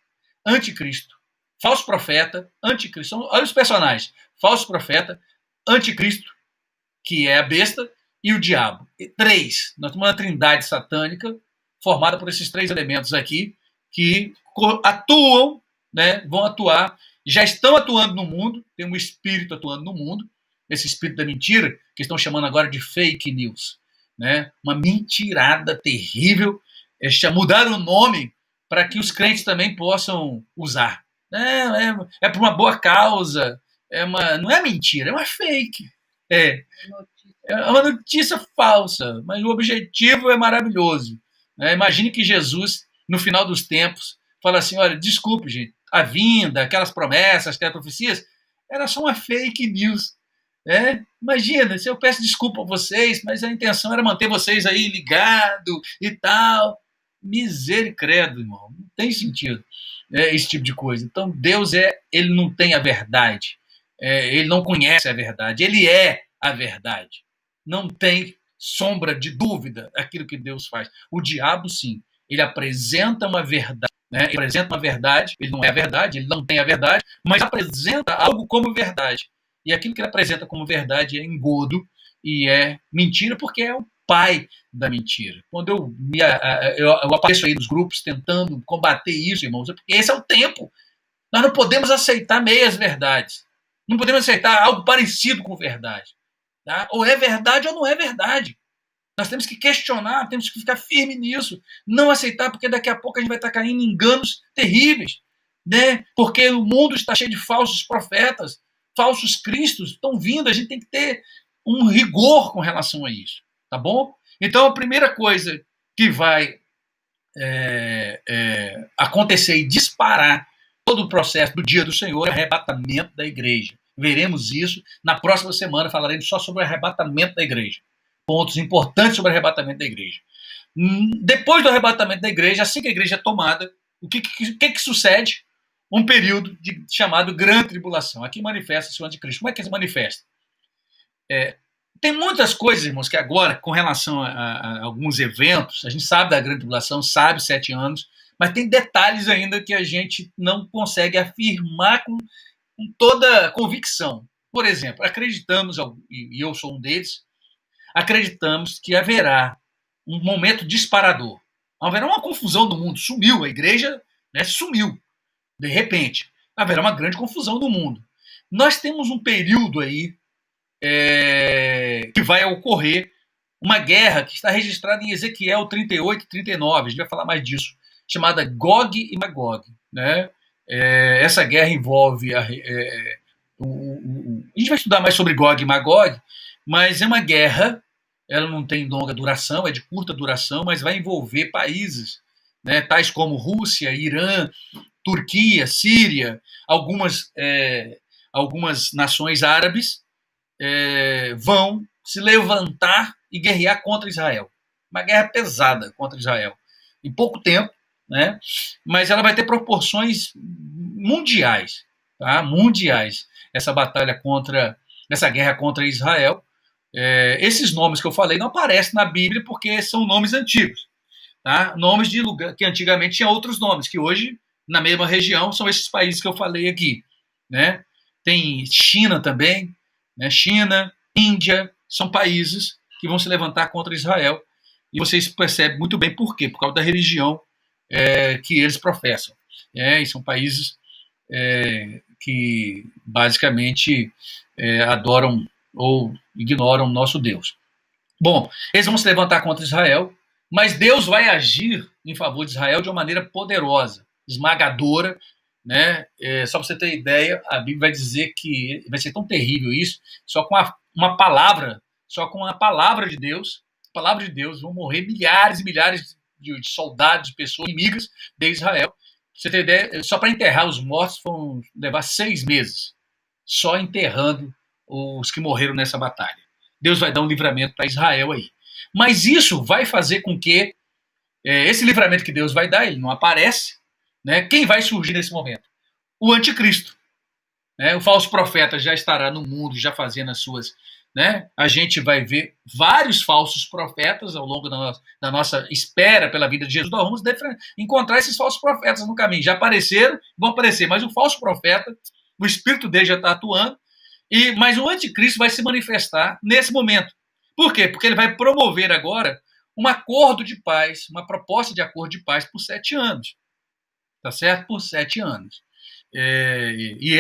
Speaker 1: anticristo, falso profeta, anticristo. Olha os personagens. Falso profeta, anticristo, que é a besta, e o diabo. Três. Nós temos uma trindade satânica formada por esses três elementos aqui, que atuam, né, vão atuar, já estão atuando no mundo, tem um espírito atuando no mundo, esse espírito da mentira, que estão chamando agora de fake news, né, uma mentirada terrível, mudaram o nome para que os crentes também possam usar. É por uma boa causa, não é mentira, é uma fake, é uma notícia falsa, mas o objetivo é maravilhoso. Imagine que Jesus, no final dos tempos, fala assim, olha, desculpe, gente, a vinda, aquelas promessas, aquelas profecias, era só uma fake news. Imagina, se eu peço desculpa a vocês, mas a intenção era manter vocês aí ligados e tal. Misericórdia, irmão, não tem sentido esse tipo de coisa. Então, Deus ele não tem a verdade, ele não conhece a verdade, ele é a verdade. Não tem sombra de dúvida aquilo que Deus faz. O diabo, sim, ele apresenta uma verdade, né? Ele apresenta uma verdade, ele não é a verdade, ele não tem a verdade, mas apresenta algo como verdade. E aquilo que ele apresenta como verdade é engodo e é mentira, porque é o pai da mentira. Quando eu apareço aí nos grupos tentando combater isso, irmãos, porque esse é o tempo. Nós não podemos aceitar meias verdades. Não podemos aceitar algo parecido com verdade. Tá? Ou é verdade ou não é verdade. Nós temos que questionar, temos que ficar firme nisso. Não aceitar, porque daqui a pouco a gente vai estar caindo em enganos terríveis. Né? Porque o mundo está cheio de falsos profetas, falsos cristos estão vindo. A gente tem que ter um rigor com relação a isso. Tá bom? Então, a primeira coisa que vai acontecer e disparar todo o processo do dia do Senhor é o arrebatamento da igreja. Veremos isso. Na próxima semana falaremos só sobre o arrebatamento da igreja. Pontos importantes sobre o arrebatamento da igreja. Depois do arrebatamento da igreja, assim que a igreja é tomada, o que sucede? Um período chamado Grande Tribulação. Aqui manifesta-se o anticristo. Como é que se manifesta? Tem muitas coisas, irmãos, que agora, com relação a alguns eventos, a gente sabe da Grande Tribulação, sabe 7 anos, mas tem detalhes ainda que a gente não consegue afirmar com toda convicção. Por exemplo, acreditamos, e eu sou um deles, acreditamos que haverá um momento disparador. Haverá uma confusão do mundo. Sumiu a igreja, né, sumiu. De repente, haverá uma grande confusão do mundo. Nós temos um período aí que vai ocorrer uma guerra que está registrada em Ezequiel 38 e 39. A gente vai falar mais disso. Chamada Gog e Magog. Né? Essa guerra envolve a gente vai estudar mais sobre Gog e Magog, mas é uma guerra, ela não tem longa duração, é de curta duração, mas vai envolver países, né, tais como Rússia, Irã, Turquia, Síria, algumas nações árabes vão se levantar e guerrear contra Israel. Uma guerra pesada contra Israel. Em pouco tempo, né? Mas ela vai ter proporções mundiais, tá? Mundiais. Essa batalha essa guerra contra Israel. Esses nomes que eu falei não aparecem na Bíblia porque são nomes antigos, tá? Nomes de lugar que antigamente tinham outros nomes, que hoje, na mesma região, são esses países que eu falei aqui, né? Tem China também, né? China, Índia, são países que vão se levantar contra Israel, e vocês percebem muito bem por quê, por causa da religião que eles professam. E são países que basicamente adoram ou ignoram o nosso Deus. Bom, eles vão se levantar contra Israel, mas Deus vai agir em favor de Israel de uma maneira poderosa, esmagadora, né? Só para você ter ideia, a Bíblia vai dizer que vai ser tão terrível isso, só com uma palavra de Deus, vão morrer milhares e milhares de soldados, de pessoas inimigas de Israel. Você tem ideia, só para enterrar os mortos vão levar 6 meses, só enterrando os que morreram nessa batalha. Deus vai dar um livramento para Israel aí. Mas isso vai fazer com que esse livramento que Deus vai dar, ele não aparece, né? Quem vai surgir nesse momento? O anticristo. O falso profeta já estará no mundo, já fazendo as suas... Né? A gente vai ver vários falsos profetas ao longo da nossa espera pela vida de Jesus. Nós vamos encontrar esses falsos profetas no caminho. Já apareceram, vão aparecer, mas o falso profeta, o espírito dele já está atuando, mas o anticristo vai se manifestar nesse momento. Por quê? Porque ele vai promover agora um acordo de paz, uma proposta de acordo de paz por 7 anos. Tá certo? Por 7 anos. E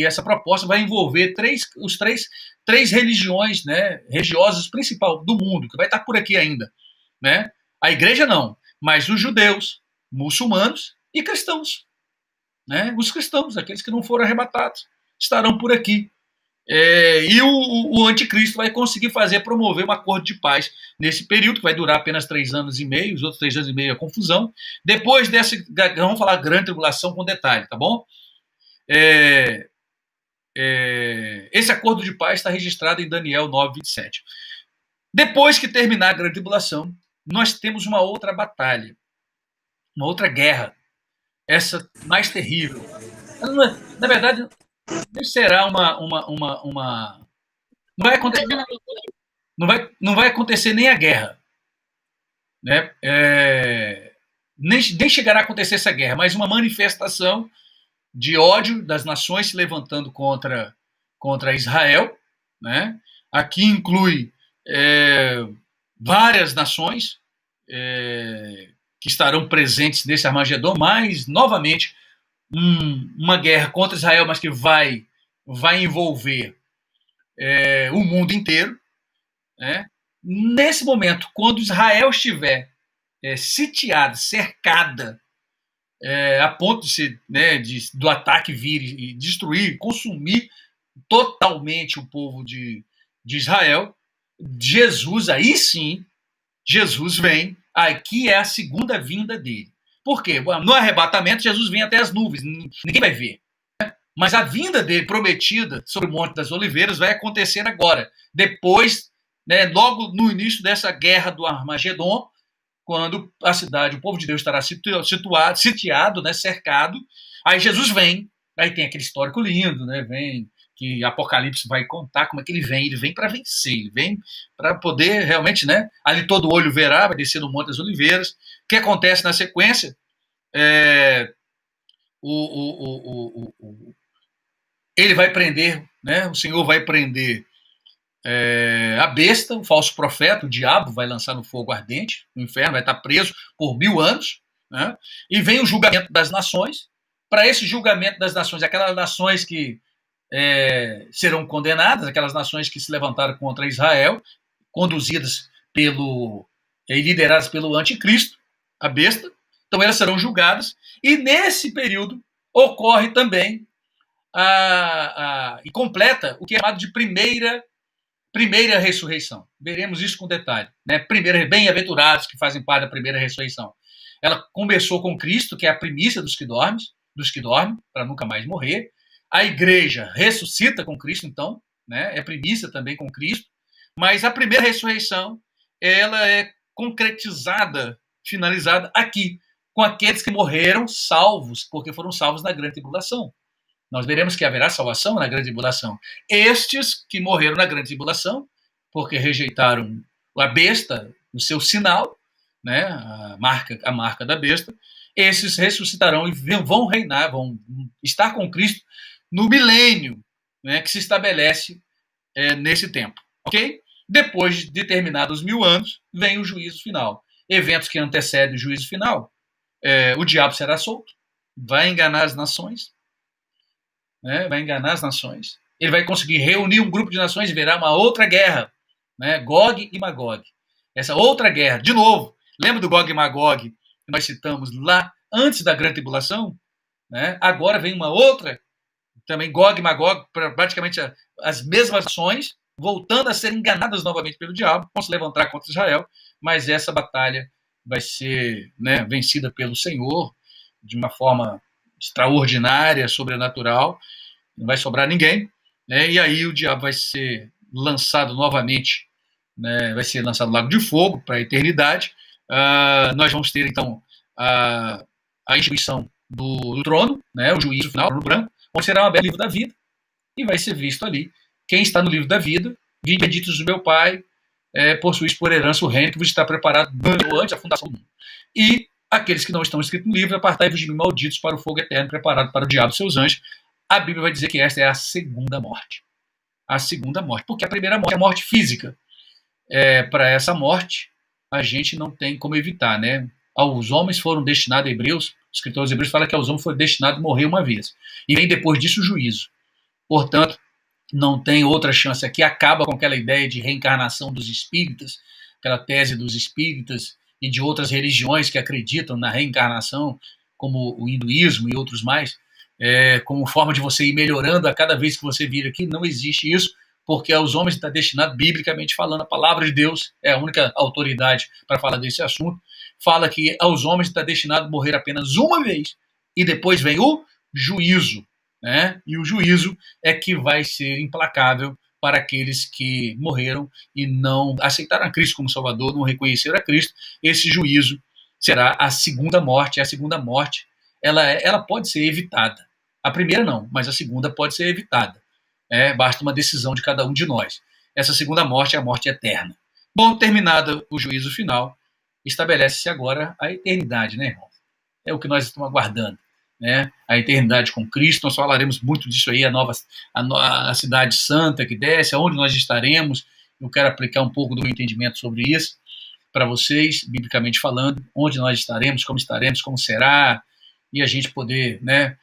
Speaker 1: essa proposta vai envolver três religiões, né, religiosas principais do mundo, que vai estar por aqui ainda. Né? A igreja não, mas os judeus, muçulmanos e cristãos. Né? Os cristãos, aqueles que não foram arrebatados, estarão por aqui. E o anticristo vai conseguir promover um acordo de paz nesse período, que vai durar apenas 3 anos e meio, os outros 3 anos e meio é confusão. Depois dessa, vamos falar grande tribulação com detalhe, tá bom? Esse acordo de paz está registrado em Daniel 9:27. Depois que terminar a grande tribulação, nós temos uma outra batalha, uma outra guerra, essa mais terrível. Na verdade, será não vai acontecer, não vai acontecer nem a guerra, né? Nem chegará a acontecer essa guerra, mas uma manifestação de ódio das nações se levantando contra Israel, né? Aqui inclui várias nações que estarão presentes nesse Armagedon, mas novamente uma guerra contra Israel, mas que vai envolver o mundo inteiro. Né? Nesse momento, quando Israel estiver sitiada, cercada, a ponto do ataque vir e destruir, consumir totalmente o povo de Israel, Jesus, aí sim, Jesus vem, aqui é a segunda vinda dele. Por quê? No arrebatamento, Jesus vem até as nuvens, ninguém vai ver. Mas a vinda dele, prometida sobre o Monte das Oliveiras, vai acontecer agora, depois, logo no início dessa guerra do Armagedon, quando a cidade, o povo de Deus estará sitiado, né, cercado, aí Jesus vem, aí tem aquele histórico lindo, né, vem, que Apocalipse vai contar como é que ele vem para vencer, ele vem para poder realmente, né, ali todo olho verá, vai descer no Monte das Oliveiras. O que acontece na sequência? Ele vai prender, né, o Senhor vai prender a besta, o falso profeta, o diabo vai lançar no fogo ardente, no inferno, vai estar preso por 1000 anos, né? E vem o julgamento das nações. Para esse julgamento das nações, aquelas nações que serão condenadas, aquelas nações que se levantaram contra Israel, conduzidas e lideradas pelo anticristo, a besta, então elas serão julgadas, e nesse período ocorre também e completa o que é chamado de primeira ressurreição. Veremos isso com detalhe. Né? Bem-aventurados que fazem parte da primeira ressurreição. Ela começou com Cristo, que é a primícia dos que dormem, dos que dormem, para nunca mais morrer. A igreja ressuscita com Cristo, então, né? É primícia também com Cristo, mas a primeira ressurreição ela é concretizada, finalizada aqui, com aqueles que morreram salvos, porque foram salvos na grande tribulação. Nós veremos que haverá salvação na grande tribulação. Estes que morreram na grande tribulação, porque rejeitaram a besta, o seu sinal, né, a marca da besta, esses ressuscitarão e vão reinar, vão estar com Cristo no milênio, né, que se estabelece nesse tempo. Ok? Depois de determinados 1000 anos, vem o juízo final. Eventos que antecedem o juízo final. O diabo será solto, vai enganar as nações, né, vai enganar as nações. Ele vai conseguir reunir um grupo de nações e verá uma outra guerra, né, Gog e Magog. Essa outra guerra, de novo, lembra do Gog e Magog que nós citamos lá antes da grande tribulação? Né? Agora vem uma outra, também Gog e Magog, praticamente as mesmas ações, voltando a ser enganadas novamente pelo diabo, vão se levantar contra Israel, mas essa batalha vai ser, né, vencida pelo Senhor de uma forma extraordinária, sobrenatural, não vai sobrar ninguém, né, e aí o diabo vai ser lançado novamente, né, vai ser lançado no lago de fogo para a eternidade. Nós vamos ter, então, a instituição do trono, né, o juízo final, no branco, onde será aberto o livro da vida, e vai ser visto ali quem está no livro da vida. Vinde benditos do meu Pai, possuís por herança o reino que vos está preparado antes da fundação do mundo. E aqueles que não estão escritos no livro, apartai-vos de mim, malditos, para o fogo eterno preparado para o diabo e seus anjos. A Bíblia vai dizer que esta é a segunda morte. A segunda morte. Porque a primeira morte é a morte física. Para essa morte, a gente não tem como evitar, né? Aos homens foram destinados, Hebreus, o escritor dos Hebreus fala que aos homens foi destinado a morrer uma vez. E vem depois disso o juízo. Portanto, não tem outra chance aqui. Acaba com aquela ideia de reencarnação dos espíritas, aquela tese dos espíritas e de outras religiões que acreditam na reencarnação, como o hinduísmo e outros mais, como forma de você ir melhorando a cada vez que você vir aqui. Não existe isso, porque aos homens está destinado, biblicamente falando, a palavra de Deus é a única autoridade para falar desse assunto, fala que aos homens está destinado a morrer apenas uma vez, e depois vem o juízo, né? E o juízo é que vai ser implacável para aqueles que morreram e não aceitaram a Cristo como Salvador, não reconheceram a Cristo. Esse juízo será a segunda morte. A segunda morte ela pode ser evitada. A primeira não, mas a segunda pode ser evitada. Basta uma decisão de cada um de nós. Essa segunda morte é a morte eterna. Bom, terminado o juízo final, estabelece-se agora a eternidade, né, irmão? É o que nós estamos aguardando, né? A eternidade com Cristo. Nós falaremos muito disso aí, a cidade santa que desce, aonde nós estaremos. Eu quero aplicar um pouco do meu entendimento sobre isso para vocês, biblicamente falando, onde nós estaremos, como será, e a gente poder, né,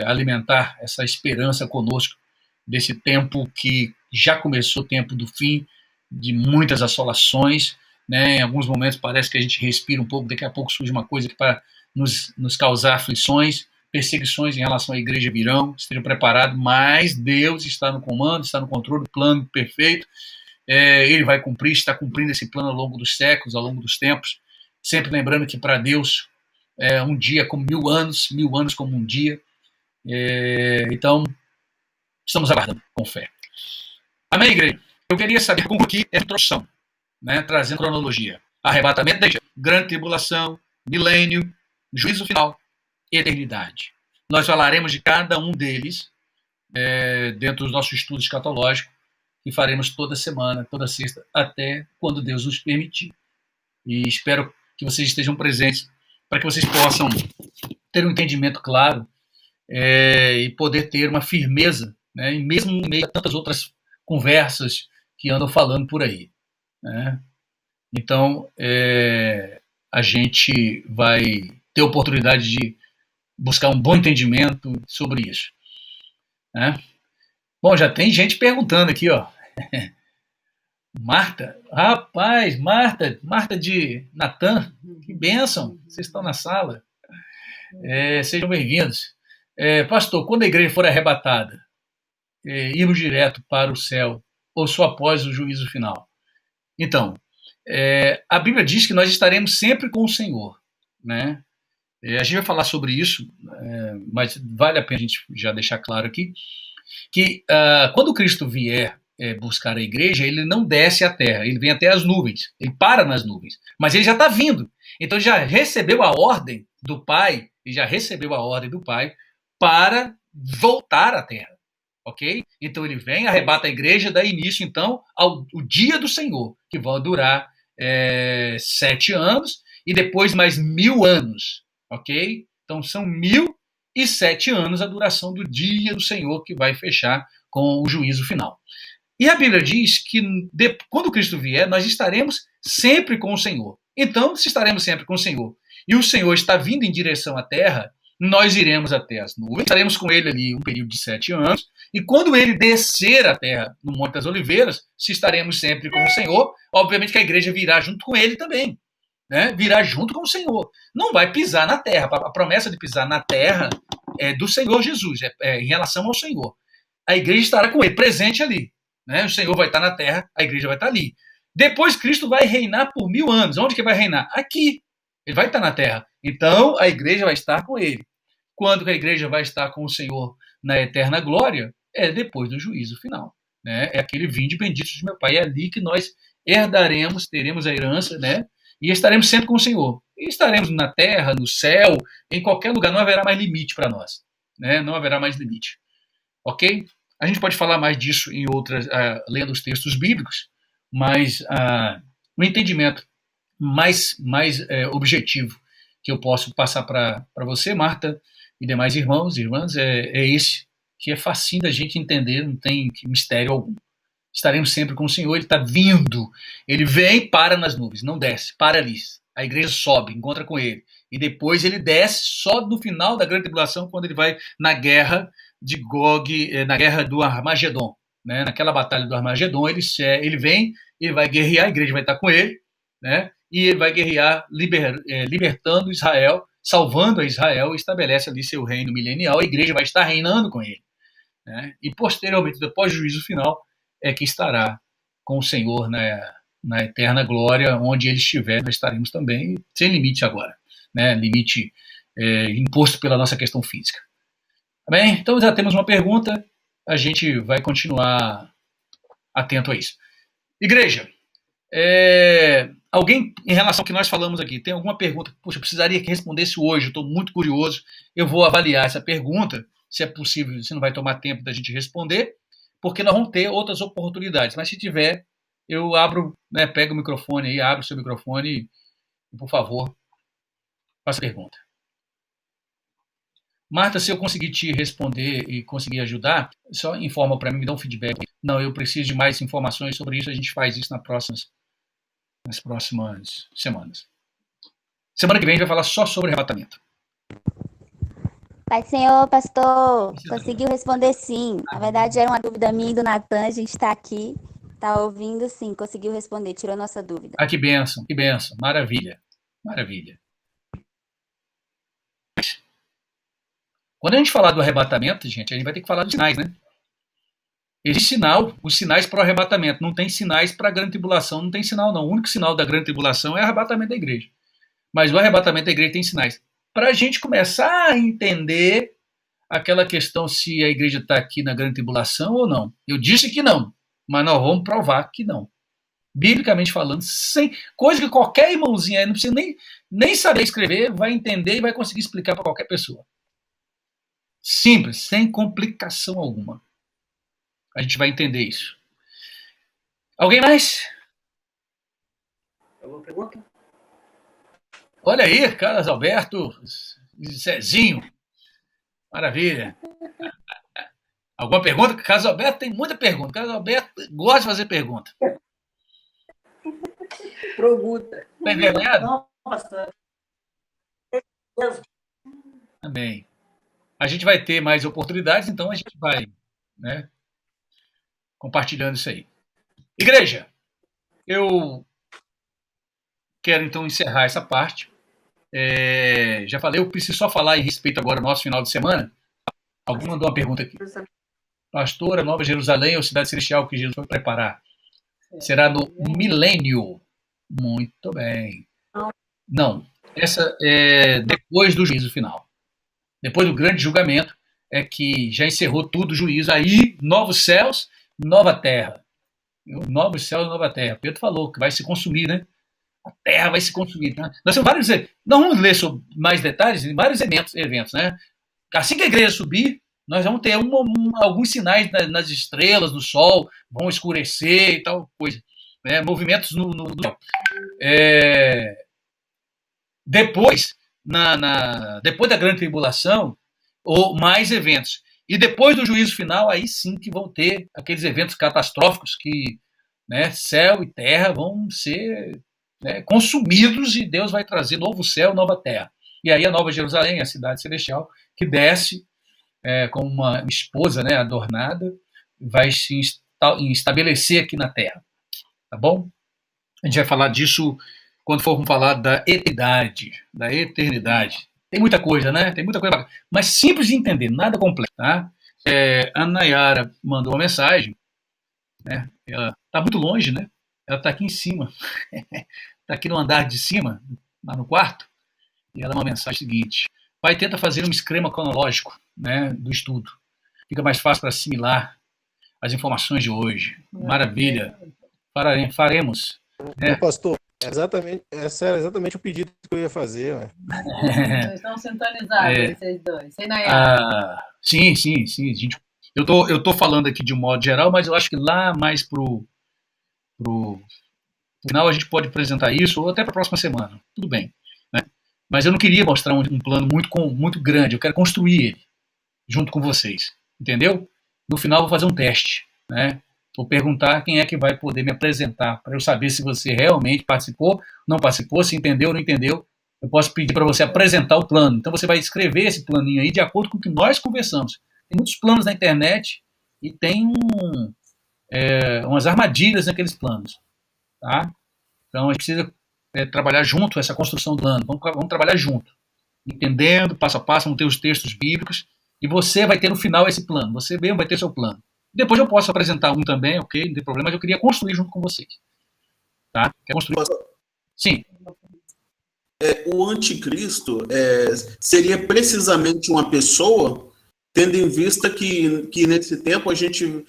Speaker 1: alimentar essa esperança conosco desse tempo que já começou, o tempo do fim, de muitas assolações, né? Em alguns momentos parece que a gente respira um pouco, daqui a pouco surge uma coisa que para nos causar aflições, perseguições em relação à igreja virão, estejam preparados, mas Deus está no comando, está no controle do plano perfeito, Ele vai cumprir, está cumprindo esse plano ao longo dos séculos, ao longo dos tempos, sempre lembrando que para Deus um dia como 1000 anos como um dia. Então, estamos aguardando com fé. Amém, igreja? Eu queria saber como aqui é a introdução, né, trazendo cronologia. Arrebatamento da igreja, grande tribulação, milênio, juízo final, eternidade. Nós falaremos de cada um deles dentro do nosso estudo escatológico que faremos toda semana, toda sexta, até quando Deus nos permitir. E espero que vocês estejam presentes para que vocês possam ter um entendimento claro e poder ter uma firmeza, né, e mesmo em meio a tantas outras conversas que andam falando por aí, né? Então, a gente vai ter oportunidade de buscar um bom entendimento sobre isso, né? Bom, já tem gente perguntando aqui, ó. Marta, rapaz, Marta de Natan, que bênção, vocês estão na sala. Sejam bem-vindos. Pastor, quando a igreja for arrebatada, irmos direto para o céu ou só após o juízo final? Então, a Bíblia diz que nós estaremos sempre com o Senhor, né? A gente vai falar sobre isso, mas vale a pena a gente já deixar claro aqui que quando Cristo vier buscar a igreja, ele não desce à terra, ele vem até as nuvens, ele para nas nuvens, mas ele já está vindo. Então ele já recebeu a ordem do Pai, para voltar à terra, ok? Então ele vem, arrebata a igreja, dá início então ao dia do Senhor, que vai durar 7 anos e depois mais 1000 anos, ok? Então são 1007 anos a duração do dia do Senhor, que vai fechar com o juízo final. E a Bíblia diz que quando Cristo vier, nós estaremos sempre com o Senhor. Então, se estaremos sempre com o Senhor e o Senhor está vindo em direção à terra, nós iremos até as nuvens, estaremos com ele ali um período de 7 anos, e quando ele descer à terra no Monte das Oliveiras, se estaremos sempre com o Senhor, obviamente que a igreja virá junto com ele também, né? Virá junto com o Senhor. Não vai pisar na terra. A promessa de pisar na terra é do Senhor Jesus, em relação ao Senhor. A igreja estará com ele, presente ali. Né? O Senhor vai estar na terra, a igreja vai estar ali. Depois Cristo vai reinar por 1000 anos. Onde que vai reinar? Aqui. Ele vai estar na terra. Então a igreja vai estar com ele. Quando que a igreja vai estar com o Senhor na eterna glória? É depois do juízo final. Né? É aquele vinde bendito de meu Pai. É ali que nós herdaremos, teremos a herança, né? E estaremos sempre com o Senhor. E estaremos na terra, no céu, em qualquer lugar. Não haverá mais limite para nós. Né? Não haverá mais limite. Ok? A gente pode falar mais disso em outras, lendo os textos bíblicos, mas o entendimento mais objetivo que eu posso passar para você, Marta, e demais irmãos e irmãs, é esse, que é facinho da gente entender, não tem mistério algum. Estaremos sempre com o Senhor, ele está vindo, ele vem, para nas nuvens, não desce, para ali. A igreja sobe, encontra com ele, e depois ele desce só no final da grande tribulação, quando ele vai na guerra de Gog, na guerra do Armagedon, né? Naquela batalha do Armagedon, ele vem, ele vai guerrear, a igreja vai estar com ele, né? E ele vai guerrear libertando Israel, salvando a Israel, e estabelece ali seu reino milenial, a igreja vai estar reinando com ele, né? E posteriormente, depois do juízo final, é que estará com o Senhor na eterna glória, onde ele estiver, nós estaremos também, sem limite agora, né? Limite imposto pela nossa questão física. Tá bem? Então já temos uma pergunta, a gente vai continuar atento a isso. Igreja, alguém, em relação ao que nós falamos aqui, tem alguma pergunta? Poxa, eu precisaria que respondesse hoje, eu estou muito curioso, eu vou avaliar essa pergunta, se é possível, se não vai tomar tempo da gente responder, porque nós vamos ter outras oportunidades, mas se tiver, eu abro, né, pego o microfone aí, abro o seu microfone e, por favor, faça a pergunta. Marta, se eu conseguir te responder e conseguir ajudar, só informa para mim, me dá um feedback. Não, eu preciso de mais informações sobre isso, a gente faz isso nas próximas semanas. Semana que vem a gente vai falar só sobre arrebatamento.
Speaker 5: Pai Senhor, pastor, conseguiu responder sim. Na verdade, era uma dúvida minha e do Natan, a gente está aqui, está ouvindo sim, conseguiu responder, tirou nossa dúvida.
Speaker 1: Que bênção, maravilha, maravilha. Quando a gente falar do arrebatamento, gente, a gente vai ter que falar dos sinais, né? Existe sinal, os sinais para o arrebatamento, não tem sinais para a grande tribulação, não tem sinal não. O único sinal da grande tribulação é o arrebatamento da igreja. Mas o arrebatamento da igreja tem sinais. Para a gente começar a entender aquela questão se a igreja está aqui na grande tribulação ou não. Eu disse que não, mas nós vamos provar que não. Biblicamente falando, sem coisa que qualquer irmãozinho aí não precisa nem saber escrever, vai entender e vai conseguir explicar para qualquer pessoa. Simples, sem complicação alguma. A gente vai entender isso. Alguém mais?
Speaker 2: Alguma pergunta?
Speaker 1: Olha aí, Carlos Alberto, Zezinho. Maravilha. Alguma pergunta? Carlos Alberto tem muita pergunta. Carlos Alberto gosta de fazer pergunta.
Speaker 2: Pergunta.
Speaker 1: Está envergonhado?
Speaker 2: Não, pastor.
Speaker 1: Amém. A gente vai ter mais oportunidades, então a gente vai, né, compartilhando isso aí. Igreja, eu quero então encerrar essa parte. Já falei, eu preciso só falar em respeito agora ao nosso final de semana. Alguém mandou uma pergunta aqui. Pastor, a Nova Jerusalém ou Cidade Celestial que Jesus foi preparar? Será no milênio. Muito bem. Não. essa é depois do juízo final. Depois do grande julgamento, é que já encerrou tudo o juízo. Aí, novos céus, nova terra. Novos céus e nova terra. Pedro falou que vai se consumir, né? A terra vai se consumir. Tá? Nós temos vários. Não vamos ler sobre mais detalhes em vários eventos, né? Assim que a igreja subir, nós vamos ter alguns sinais nas estrelas, no sol, vão escurecer e tal coisa. Né? Movimentos no céu. Depois, depois da grande tribulação, ou mais eventos. E depois do juízo final, aí sim que vão ter aqueles eventos catastróficos que, né, céu e terra vão ser, né, consumidos e Deus vai trazer novo céu, nova terra. E aí a Nova Jerusalém, a cidade celestial, que desce como uma esposa, né, adornada, vai se estabelecer aqui na terra. Tá bom? A gente vai falar disso quando formos falar da eternidade, Tem muita coisa, né? Tem muita coisa, mas simples de entender, nada complexo, tá? A Nayara mandou uma mensagem, né? Ela está muito longe, né? Ela está aqui em cima, está aqui no andar de cima, lá no quarto, e ela mandou uma mensagem seguinte: Pai, tenta fazer um esquema cronológico, né, do estudo. Fica mais fácil para assimilar as informações de hoje. Maravilha. Faremos.
Speaker 6: Pastor, esse era exatamente o pedido que eu ia fazer. Né?
Speaker 7: Vocês estão sintonizados, vocês dois. Sem Nayara.
Speaker 1: Sim. Gente, eu estou falando aqui de um modo geral, mas eu acho que lá mais pro final a gente pode apresentar isso, ou até para a próxima semana. Tudo bem. Né? Mas eu não queria mostrar um plano muito grande. Eu quero construir ele junto com vocês. Entendeu? No final eu vou fazer um teste. Né? Vou perguntar quem é que vai poder me apresentar, para eu saber se você realmente participou, não participou, se entendeu ou não entendeu. Eu posso pedir para você apresentar o plano. Então você vai escrever esse planinho aí de acordo com o que nós conversamos. Tem muitos planos na internet e tem umas armadilhas naqueles planos. Tá? Então a gente precisa trabalhar junto essa construção do plano. Vamos trabalhar junto. Entendendo, passo a passo, vamos ter os textos bíblicos, e você vai ter no final esse plano. Você mesmo vai ter seu plano. Depois eu posso apresentar um também, ok? Não tem problema, mas eu queria construir junto com vocês. Tá? Quer construir? Sim.
Speaker 8: O anticristo seria precisamente uma pessoa, tendo em vista que nesse tempo a gente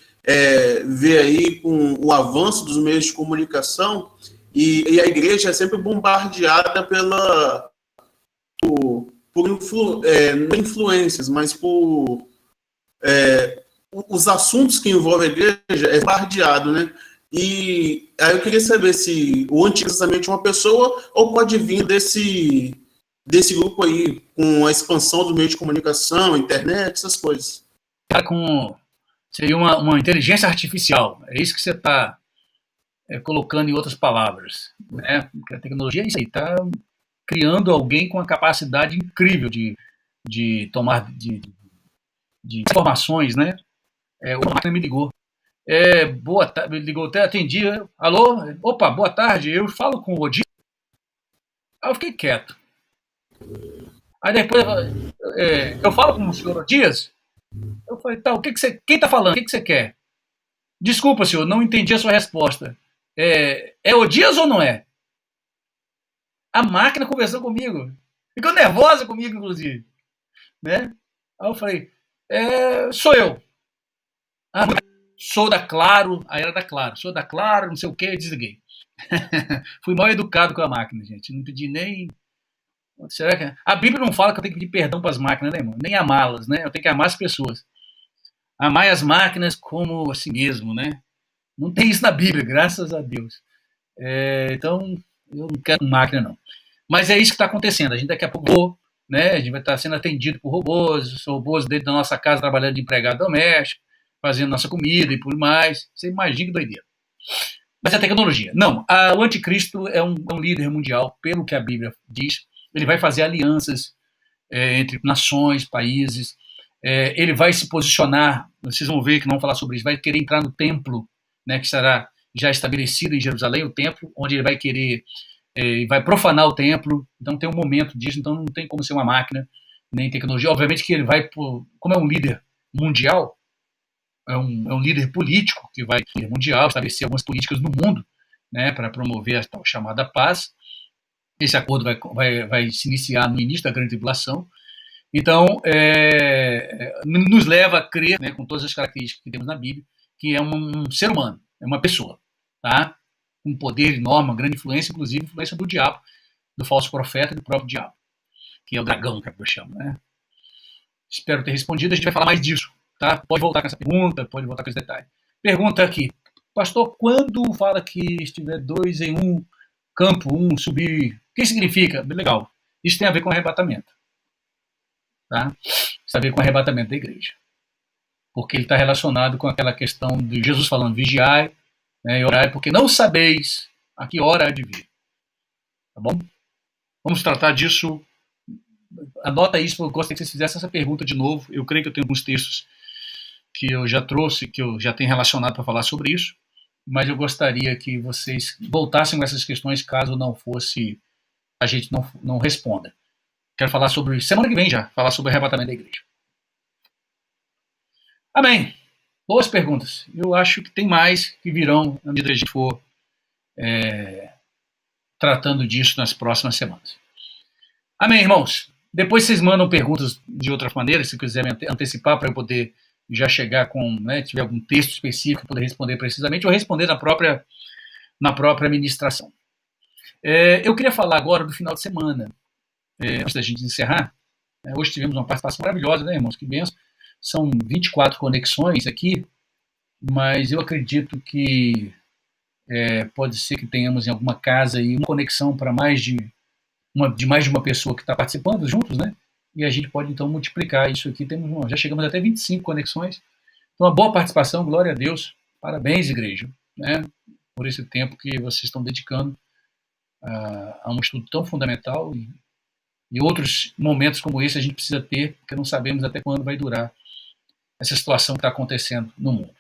Speaker 8: vê aí com o avanço dos meios de comunicação e a igreja é sempre bombardeada não influências, mas por os assuntos que envolvem a igreja é bombardeado, né? E aí eu queria saber se o anticristo é somente uma pessoa ou pode vir desse grupo aí, com a expansão do meio de comunicação, internet, essas coisas.
Speaker 1: Seria uma inteligência artificial. É isso que você está colocando em outras palavras. Né? Porque a tecnologia é isso aí, está criando alguém com uma capacidade incrível de tomar de informações, né? Uma máquina me ligou. Boa tarde, ligou até, atendi. Alô? Opa, boa tarde, eu falo com o Odi. Aí eu fiquei quieto. Aí depois eu falo com o senhor Dias. Eu falei, tá, quem tá falando? O que você quer? Desculpa, senhor, não entendi a sua resposta. É o Dias ou não é? A máquina conversou comigo. Ficou nervosa comigo, inclusive. Né? Aí eu falei, sou eu. Sou da Claro, aí era da Claro. Sou da Claro, não sei o que, desliguei. Fui mal educado com a máquina, gente. Não pedi nem... Será que... A Bíblia não fala que eu tenho que pedir perdão para as máquinas, né, irmão? Nem amá-las, né? Eu tenho que amar as pessoas. Amar as máquinas como a si mesmo, né? Não tem isso na Bíblia, graças a Deus. Então, eu não quero máquina, não. Mas é isso que está acontecendo. A gente daqui a pouco né? A gente vai estar sendo atendido por robôs, os robôs dentro da nossa casa trabalhando de empregado doméstico, fazendo nossa comida e por mais. Você imagina que doideira. Mas a tecnologia. Não, o anticristo é um líder mundial, pelo que a Bíblia diz. Ele vai fazer alianças entre nações, países. Ele vai se posicionar, vocês vão ver que não vão falar sobre isso, vai querer entrar no templo, né, que será já estabelecido em Jerusalém, o templo, onde ele vai querer, vai profanar o templo. Então tem um momento disso, então não tem como ser uma máquina, nem tecnologia. Obviamente que ele vai, como é um líder mundial, é um líder político que vai mundial estabelecer algumas políticas no mundo, né, para promover a tal chamada paz. Esse acordo vai se iniciar no início da grande tribulação. Então, nos leva a crer, né, com todas as características que temos na Bíblia, que é um ser humano, é uma pessoa, tá? Um poder enorme, uma grande influência, inclusive influência do diabo, do falso profeta e do próprio diabo, que é o dragão, que eu chamo, né? Espero ter respondido, a gente vai falar mais disso, tá? Pode voltar com essa pergunta, pode voltar com esse detalhe. Pergunta aqui, pastor, quando fala que estiver 2 em 1, campo 1, subir, o que significa? Legal, isso tem a ver com arrebatamento. Tá? Isso tem a ver com o arrebatamento da igreja. Porque ele está relacionado com aquela questão de Jesus falando, vigiai, né, e orai, porque não sabeis a que hora há de vir. Tá bom? Vamos tratar disso. Anota isso, porque eu gostaria que vocês fizessem essa pergunta de novo. Eu creio que eu tenho alguns textos que eu já trouxe, que eu já tenho relacionado para falar sobre isso, mas eu gostaria que vocês voltassem com essas questões caso não fosse, a gente não responda. Quero falar sobre, semana que vem já, falar sobre o arrebatamento da igreja. Amém. Boas perguntas. Eu acho que tem mais que virão à medida que a gente for tratando disso nas próximas semanas. Amém, irmãos. Depois vocês mandam perguntas de outras maneiras, se quiserem antecipar para eu poder já chegar com, né, tiver algum texto específico para poder responder precisamente, ou responder na própria ministração. Eu queria falar agora do final de semana. Antes da gente encerrar, hoje tivemos uma participação maravilhosa, né, irmãos? Que benção. São 24 conexões aqui, mas eu acredito que pode ser que tenhamos em alguma casa aí uma conexão para mais de uma pessoa que está participando juntos, né? E a gente pode então multiplicar isso aqui. Já chegamos até 25 conexões. Então, uma boa participação, glória a Deus. Parabéns, igreja, né, por esse tempo que vocês estão dedicando a um estudo tão fundamental. E outros momentos como esse a gente precisa ter, porque não sabemos até quando vai durar essa situação que está acontecendo no mundo.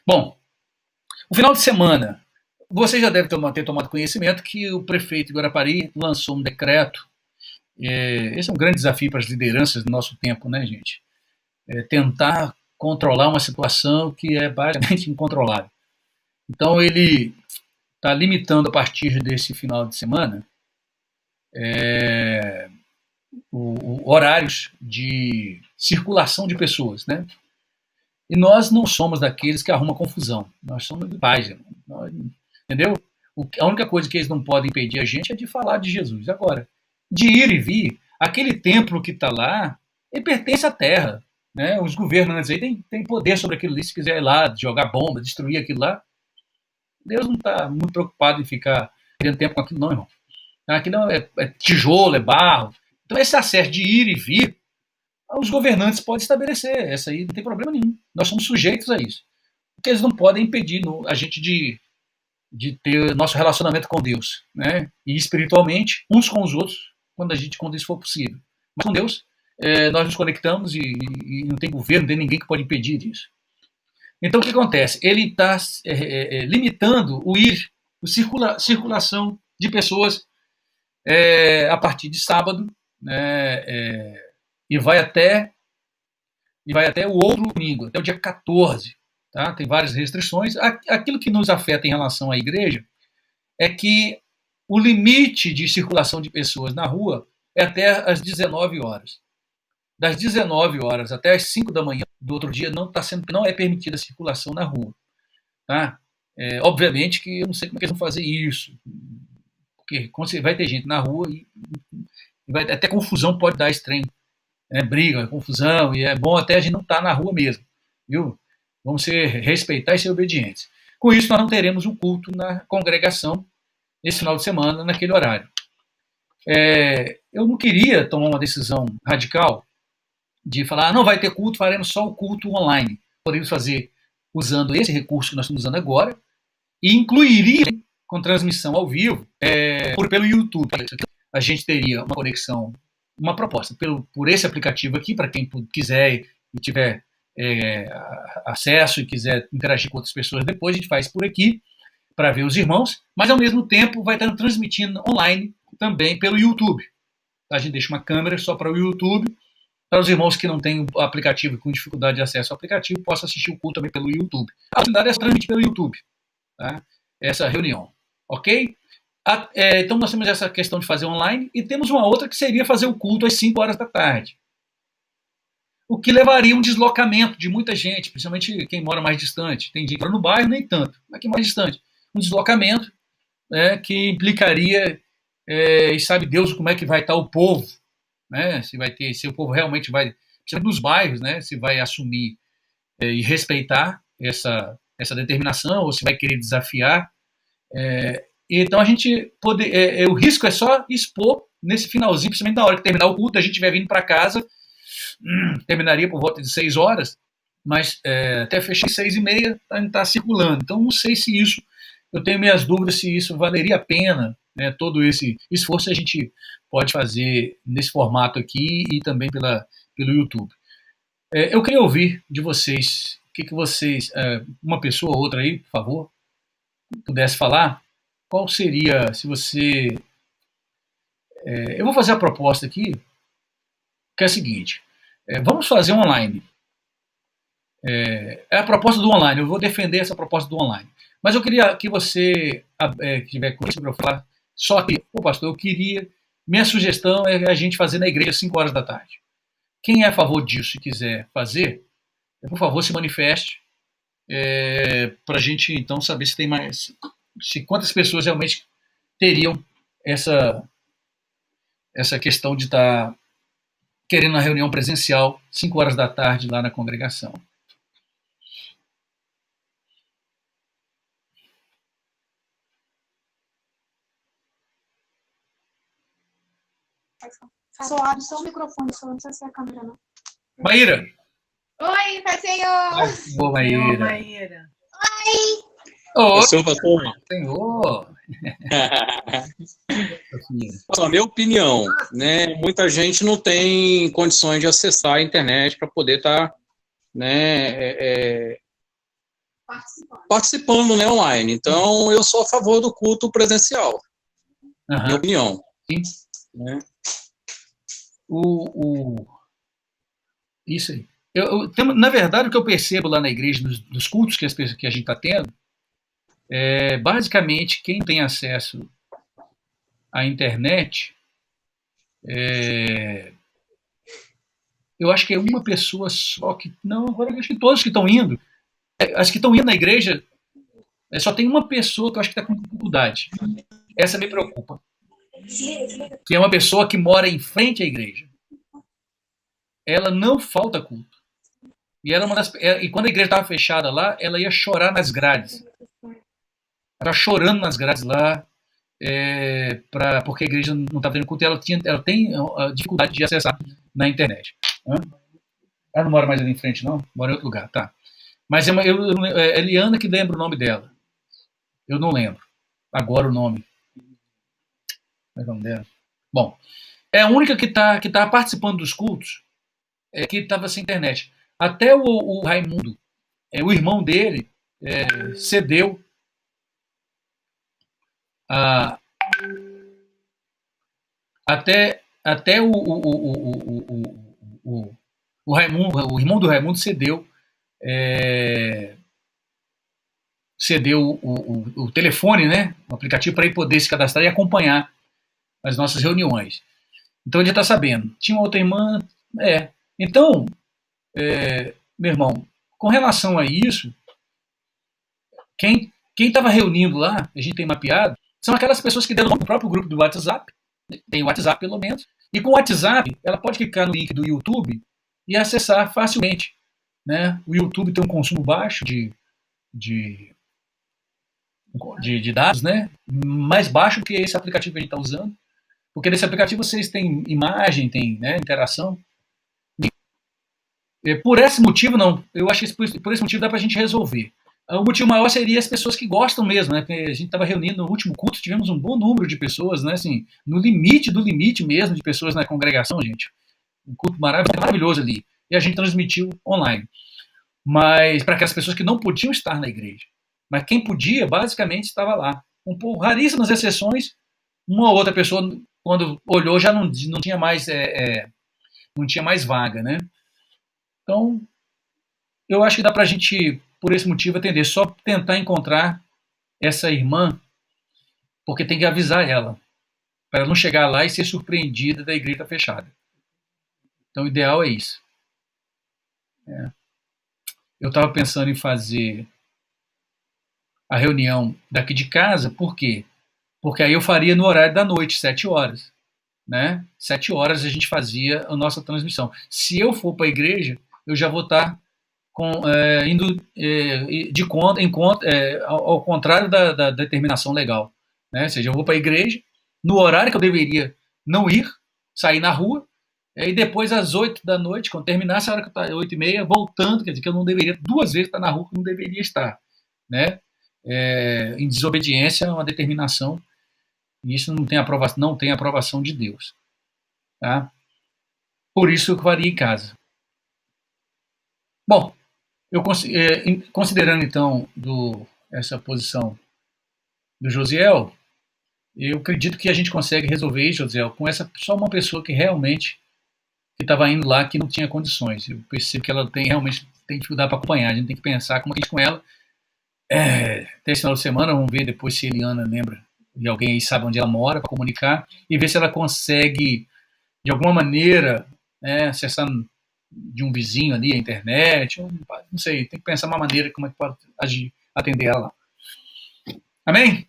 Speaker 1: Bom, o final de semana, você já deve ter tomado conhecimento que o prefeito de Guarapari lançou um decreto. Esse é um grande desafio para as lideranças do nosso tempo, né, gente? Tentar controlar uma situação que é basicamente incontrolável. Então, ele está limitando a partir desse final de semana horários de circulação de pessoas, né? E nós não somos daqueles que arrumam confusão. Nós somos de paz, entendeu? A única coisa que eles não podem impedir a gente é de falar de Jesus. Agora, de ir e vir, aquele templo que está lá, ele pertence à terra, né? Os governantes aí têm poder sobre aquilo ali. Se quiser ir lá, jogar bomba, destruir aquilo lá, Deus não está muito preocupado em ficar perdendo tempo com aquilo, não, irmão. Aquilo é tijolo, é barro. Então, esse acesso de ir e vir, os governantes podem estabelecer. Essa aí não tem problema nenhum. Nós somos sujeitos a isso. Porque eles não podem impedir a gente de ter nosso relacionamento com Deus, né? E espiritualmente, uns com os outros, quando isso for possível. Mas com Deus, nós nos conectamos e não tem governo, não tem ninguém que pode impedir isso. Então, o que acontece? Ele está limitando circulação de pessoas a partir de sábado, né, e vai até o outro domingo, até o dia 14. Tá? Tem várias restrições. Aquilo que nos afeta em relação à igreja é que o limite de circulação de pessoas na rua é até às 19 horas. Das 19 horas até às 5 da manhã do outro dia não é permitida a circulação na rua. Tá? Obviamente que eu não sei como é que eles vão fazer isso, porque vai ter gente na rua e até confusão pode dar esse trem. Briga, confusão, e é bom até a gente não estar na rua mesmo. Viu? Vamos respeitar e ser obedientes. Com isso, nós não teremos um culto na congregação esse final de semana, naquele horário. Eu não queria tomar uma decisão radical de falar, não vai ter culto, faremos só o culto online. Podemos fazer usando esse recurso que nós estamos usando agora e incluiria com transmissão ao vivo pelo YouTube. A gente teria uma conexão, uma proposta por esse aplicativo aqui, para quem quiser e tiver acesso e quiser interagir com outras pessoas depois, a gente faz por aqui para ver os irmãos, mas ao mesmo tempo vai estar transmitindo online também pelo YouTube. A gente deixa uma câmera só para o YouTube, para os irmãos que não têm o aplicativo, com dificuldade de acesso ao aplicativo, possam assistir o culto também pelo YouTube. A oportunidade é transmitir pelo YouTube, tá? Essa reunião, ok? Então nós temos essa questão de fazer online e temos uma outra que seria fazer o culto às 5 horas da tarde. O que levaria um deslocamento de muita gente, principalmente quem mora mais distante. Tem gente que mora no bairro, nem tanto, mas quem mora distante. Um deslocamento, né, que implicaria, e sabe Deus como é que vai estar o povo, né, se o povo realmente vai, principalmente nos bairros, né, se vai assumir e respeitar essa determinação, ou se vai querer desafiar. Então a gente o risco é só expor nesse finalzinho, principalmente na hora que terminar o culto, a gente estiver vindo para casa, terminaria por volta de 6 horas, mas até fechei 6h30, está circulando. Então não sei se isso, eu tenho minhas dúvidas se isso valeria a pena, né, todo esse esforço a gente pode fazer nesse formato aqui e também pelo YouTube. Eu queria ouvir de vocês, o que vocês, uma pessoa ou outra aí, por favor, pudesse falar, qual seria, se você... eu vou fazer a proposta aqui, que é a seguinte, vamos fazer online. É a proposta do online, eu vou defender essa proposta do online. Mas eu queria que você, que tiver com isso para eu falar, só que, pastor, minha sugestão é a gente fazer na igreja às 5 horas da tarde. Quem é a favor disso e quiser fazer, por favor, se manifeste, para a gente, então, saber se tem mais... quantas pessoas realmente teriam essa questão de estar querendo uma reunião presencial 5 horas da tarde lá na congregação.
Speaker 9: Abre só o microfone, só não precisa ser a câmera, não.
Speaker 1: Maíra!
Speaker 9: Oi, Pai Senhor!
Speaker 1: Boa, Maíra!
Speaker 7: Maíra.
Speaker 1: Oi,
Speaker 10: Senhor pastor,
Speaker 1: Senhor!
Speaker 10: a minha opinião, né? Muita gente não tem condições de acessar a internet para poder estar, né, participando, né, online. Então, eu sou a favor do culto presencial. Minha opinião.
Speaker 1: Sim.
Speaker 10: Né?
Speaker 1: Isso aí. Na verdade, o que eu percebo lá na igreja, nos cultos que a gente está tendo, basicamente, quem tem acesso à internet, eu acho que é uma pessoa só que... Não, agora eu acho que todos que estão indo, as que estão indo na igreja, só tem uma pessoa que eu acho que está com dificuldade. Essa me preocupa. Que é uma pessoa que mora em frente à igreja. Ela não falta culto. E quando a igreja estava fechada lá, ela ia chorar nas grades. Ela chorando nas grades lá, porque a igreja não estava tendo culto, ela tem a dificuldade de acessar na internet. Ela não mora mais ali em frente, não? Mora em outro lugar, tá. Mas é Eliana que lembra o nome dela. Eu não lembro agora o nome. Como é o nome dela? Bom, é a única que tá participando dos cultos, que estava sem internet. Até o Raimundo, o irmão dele, cedeu até o Raimundo, o irmão do Raimundo cedeu o telefone, né, o aplicativo para ele poder se cadastrar e acompanhar as nossas reuniões. Então ele já está sabendo. Tinha uma outra irmã. Então, meu irmão, com relação a isso, quem estava reunindo lá, a gente tem mapeado, são aquelas pessoas que deram no próprio grupo do WhatsApp, tem o WhatsApp pelo menos, e com o WhatsApp ela pode clicar no link do YouTube e acessar facilmente. Né? O YouTube tem um consumo baixo de dados, né? Mais baixo que esse aplicativo que a gente está usando, porque nesse aplicativo vocês têm imagem, tem, né, interação. Por esse motivo, não. Eu acho que por esse motivo dá para a gente resolver. O motivo maior seria as pessoas que gostam mesmo, né? Porque a gente estava reunindo no último culto, tivemos um bom número de pessoas, né? Assim, no limite do limite mesmo de pessoas na congregação, gente. Um culto maravilhoso ali. E a gente transmitiu online. Mas para aquelas pessoas que não podiam estar na igreja. Mas quem podia, basicamente, estava lá. Com raríssimas exceções, uma ou outra pessoa, quando olhou, já não tinha mais, não tinha mais vaga, né? Então, eu acho que dá para a gente, por esse motivo, atender. Só tentar encontrar essa irmã porque tem que avisar ela, para ela não chegar lá e ser surpreendida da igreja fechada. Então, o ideal é isso. Eu estava pensando em fazer a reunião daqui de casa, por quê? Porque aí eu faria no horário da noite, 7 horas. Né? 7 horas a gente fazia a nossa transmissão. Se eu for para a igreja, eu já vou estar indo ao contrário da determinação legal. Né? Ou seja, eu vou para a igreja no horário que eu deveria não ir, sair na rua, e depois às 8 da noite, quando terminasse a hora que eu estava 8h30, voltando, quer dizer que eu não deveria, 2 vezes estar na rua que eu não deveria estar. Né? Em desobediência a uma determinação, e isso não tem aprovação de Deus. Tá? Por isso eu faria em casa. Bom, eu considerando então essa posição do Josiel, eu acredito que a gente consegue resolver isso, Josiel, com só uma pessoa que realmente estava indo lá que não tinha condições. Eu percebo que ela realmente tem dificuldade para acompanhar. A gente tem que pensar como é que a gente com ela. Até esse final de semana, vamos ver depois se a Eliana lembra de alguém aí sabe onde ela mora para comunicar e ver se ela consegue de alguma maneira acessar de um vizinho ali a internet, não sei, tem que pensar uma maneira como é que pode atender ela lá. Amém?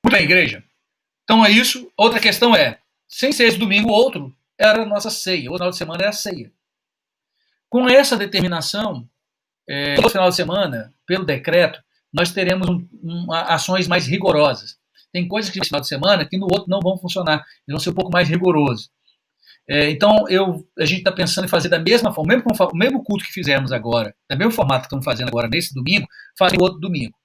Speaker 1: Muito bem, igreja. Então é isso. Outra questão sem ser esse domingo, o outro era a nossa ceia. O final de semana era a ceia. Com essa determinação, todo final de semana, pelo decreto, nós teremos ações mais rigorosas. Tem coisas que no final de semana que no outro não vão funcionar. Eles vão ser um pouco mais rigorosos. Então, a gente está pensando em fazer da mesma forma, o mesmo culto que fizemos agora, do mesmo formato que estamos fazendo agora nesse domingo, fazer no outro domingo.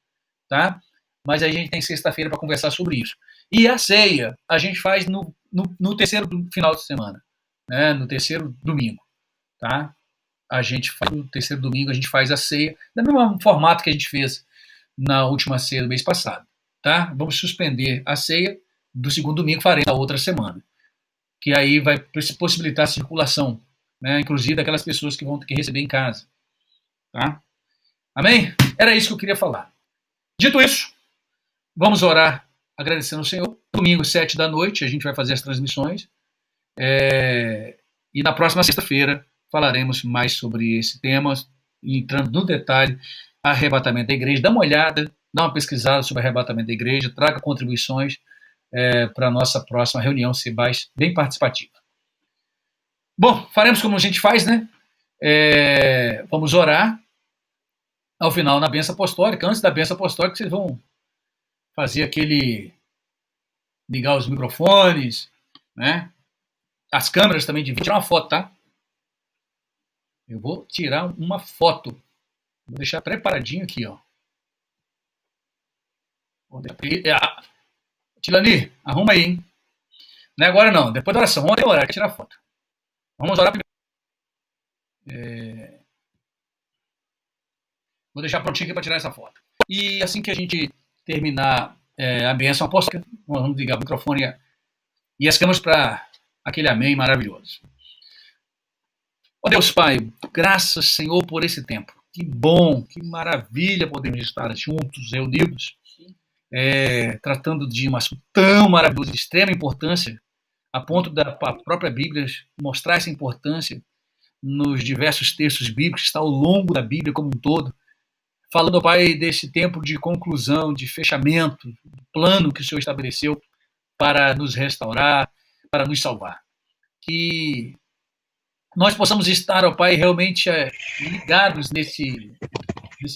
Speaker 1: Tá? Mas a gente tem sexta-feira para conversar sobre isso. E a ceia a gente faz no terceiro final de semana, né? No terceiro domingo. Tá? No terceiro domingo a gente faz a ceia, do mesmo formato que a gente fez na última ceia do mês passado. Tá? Vamos suspender a ceia do segundo domingo, faremos na outra semana. Que aí vai possibilitar a circulação, né? Inclusive daquelas pessoas que vão ter que receber em casa. Tá? Amém? Era isso que eu queria falar. Dito isso, vamos orar agradecendo ao Senhor. Domingo, 7 da noite, a gente vai fazer as transmissões. E na próxima sexta-feira falaremos mais sobre esse tema, entrando no detalhe, arrebatamento da igreja. Dá uma olhada, dá uma pesquisada sobre arrebatamento da igreja, traga contribuições para a nossa próxima reunião ser bem participativa. Bom, faremos como a gente faz, né? Vamos orar ao final na bênção apostólica. Antes da bênção apostólica, vocês vão fazer ligar os microfones, né? As câmeras também de vídeo. Tirar uma foto, tá? Eu vou tirar uma foto. Vou deixar preparadinho aqui, ó. Tilani, arruma aí, hein? Não é agora não, depois da oração. Ontem é orar, quer tirar foto. Vamos orar primeiro. Vou deixar prontinho aqui para tirar essa foto. E assim que a gente terminar a bênção apóstola, nós vamos ligar o microfone e as câmeras para aquele amém maravilhoso. Ó Deus Pai, graças, Senhor, por esse tempo. Que bom, que maravilha podermos estar juntos, reunidos, tratando de um assunto tão maravilhoso, de extrema importância, a ponto da própria Bíblia mostrar essa importância nos diversos textos bíblicos que está ao longo da Bíblia como um todo, falando, Pai, desse tempo de conclusão, de fechamento, do plano que o Senhor estabeleceu para nos restaurar, para nos salvar. Que nós possamos estar, ó Pai, realmente ligados nesse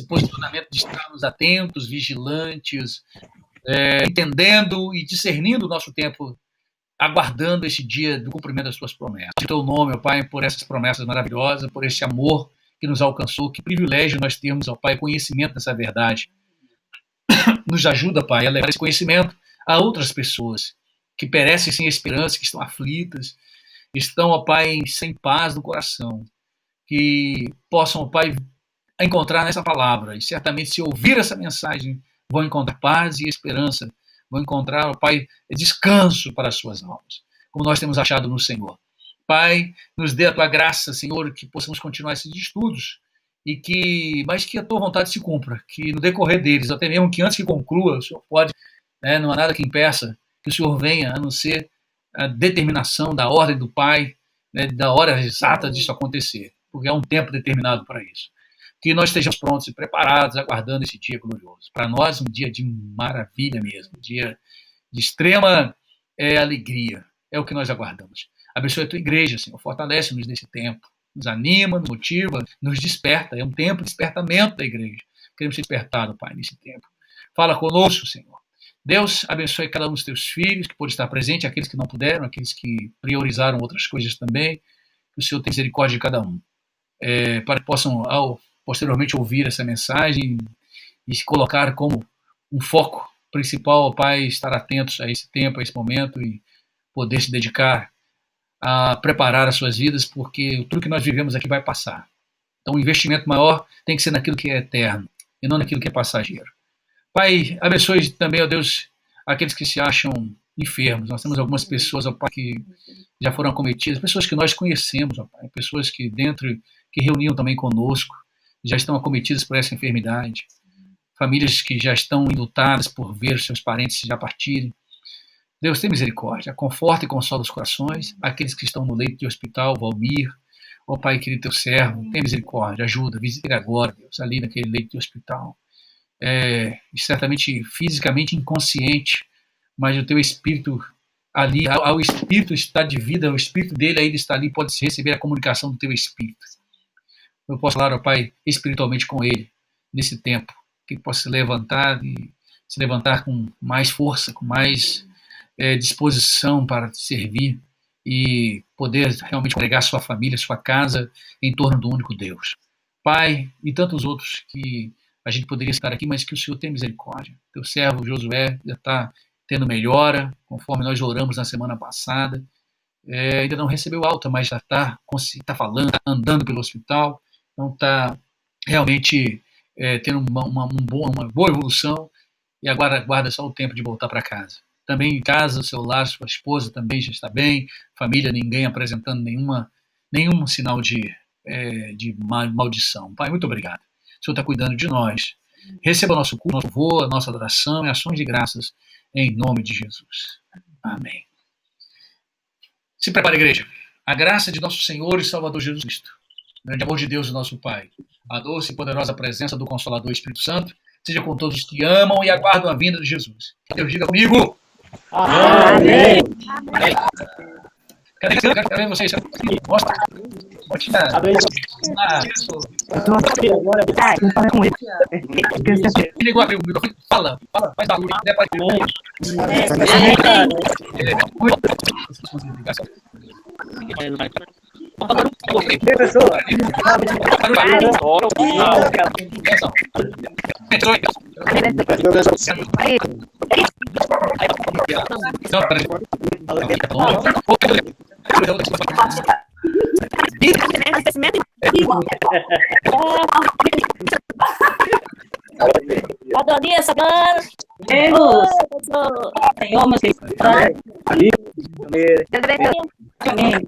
Speaker 1: posicionamento de estarmos atentos, vigilantes, entendendo e discernindo o nosso tempo, aguardando esse dia do cumprimento das Tuas promessas. Em Teu nome, ó Pai, por essas promessas maravilhosas, por esse amor que nos alcançou, que privilégio nós temos, ó Pai, conhecimento dessa verdade. Nos ajuda, Pai, a levar esse conhecimento a outras pessoas que perecem sem esperança, que estão aflitas, estão, ó Pai, sem paz no coração, que possam, ó Pai, encontrar nessa palavra, e certamente se ouvir essa mensagem, vão encontrar paz e esperança, vão encontrar, ó Pai, descanso para as suas almas, como nós temos achado no Senhor. Pai, nos dê a Tua graça, Senhor, que possamos continuar esses estudos, mas que a Tua vontade se cumpra, que no decorrer deles, até mesmo que antes que conclua, o Senhor pode né? Não há nada que impeça que o Senhor venha, a não ser a determinação da ordem do Pai, né, da hora exata disso acontecer, porque há um tempo determinado para isso. Que nós estejamos prontos e preparados, aguardando esse dia glorioso. Para nós, um dia de maravilha mesmo, um dia de extrema alegria. É o que nós aguardamos. Abençoe a tua igreja, Senhor. Fortalece-nos nesse tempo. Nos anima, nos motiva, nos desperta. É um tempo de despertamento da igreja. Queremos ser despertados, Pai, nesse tempo. Fala conosco, Senhor. Deus abençoe cada um dos teus filhos, que pôde estar presente, aqueles que não puderam, aqueles que priorizaram outras coisas também. Que o Senhor tenha misericórdia de cada um. Para que possam, posteriormente, ouvir essa mensagem e se colocar como um foco principal, Pai, estar atentos a esse tempo, a esse momento e poder se dedicar a preparar as suas vidas, porque tudo que nós vivemos aqui vai passar. Então o investimento maior tem que ser naquilo que é eterno e não naquilo que é passageiro. Pai, abençoe também, ó Deus, aqueles que se acham enfermos. Nós temos algumas pessoas, ó Pai, que já foram acometidas, pessoas que nós conhecemos, ó Pai, pessoas que que reuniam também conosco, já estão acometidas por essa enfermidade. Famílias que já estão enlutadas por ver seus parentes já partirem. Deus, tem misericórdia, conforta e consola os corações, aqueles que estão no leito de hospital, Valmir, ó Pai querido, teu servo, tem misericórdia, ajuda, visita ele agora, Deus, ali naquele leito de hospital. Certamente fisicamente inconsciente, mas o teu espírito ali, ao espírito está de vida, o espírito dele ainda está ali, pode receber a comunicação do teu espírito. Eu posso falar, ó Pai, espiritualmente com ele, nesse tempo, que ele possa se levantar com mais força, com mais disposição para servir e poder realmente pregar sua família, sua casa em torno do único Deus. Pai, e tantos outros que a gente poderia estar aqui, mas que o Senhor tenha misericórdia. Teu servo Josué já está tendo melhora, conforme nós oramos na semana passada. Ainda não recebeu alta, mas já está falando, está andando pelo hospital, então está realmente tendo uma boa evolução e agora aguarda só o tempo de voltar para casa. Também em casa, o seu lar, sua esposa também já está bem, família, ninguém apresentando nenhum sinal de maldição. Pai, muito obrigado. O Senhor está cuidando de nós. Receba nosso culto, nosso louvor, nossa adoração e ações de graças em nome de Jesus. Amém. Se prepare, igreja. A graça de nosso Senhor e Salvador Jesus Cristo, o grande amor de Deus, o nosso Pai, a doce e poderosa presença do Consolador Espírito Santo, seja com todos que amam e aguardam a vinda de Jesus. Deus diga comigo.
Speaker 2: Amém.
Speaker 1: Cadê vocês? Mostra. Pode tirar. Ligou o microfone. Fala, faz barulho.
Speaker 4: Adonia, Sagana.
Speaker 9: Deus.
Speaker 4: Senhor, meu Amém.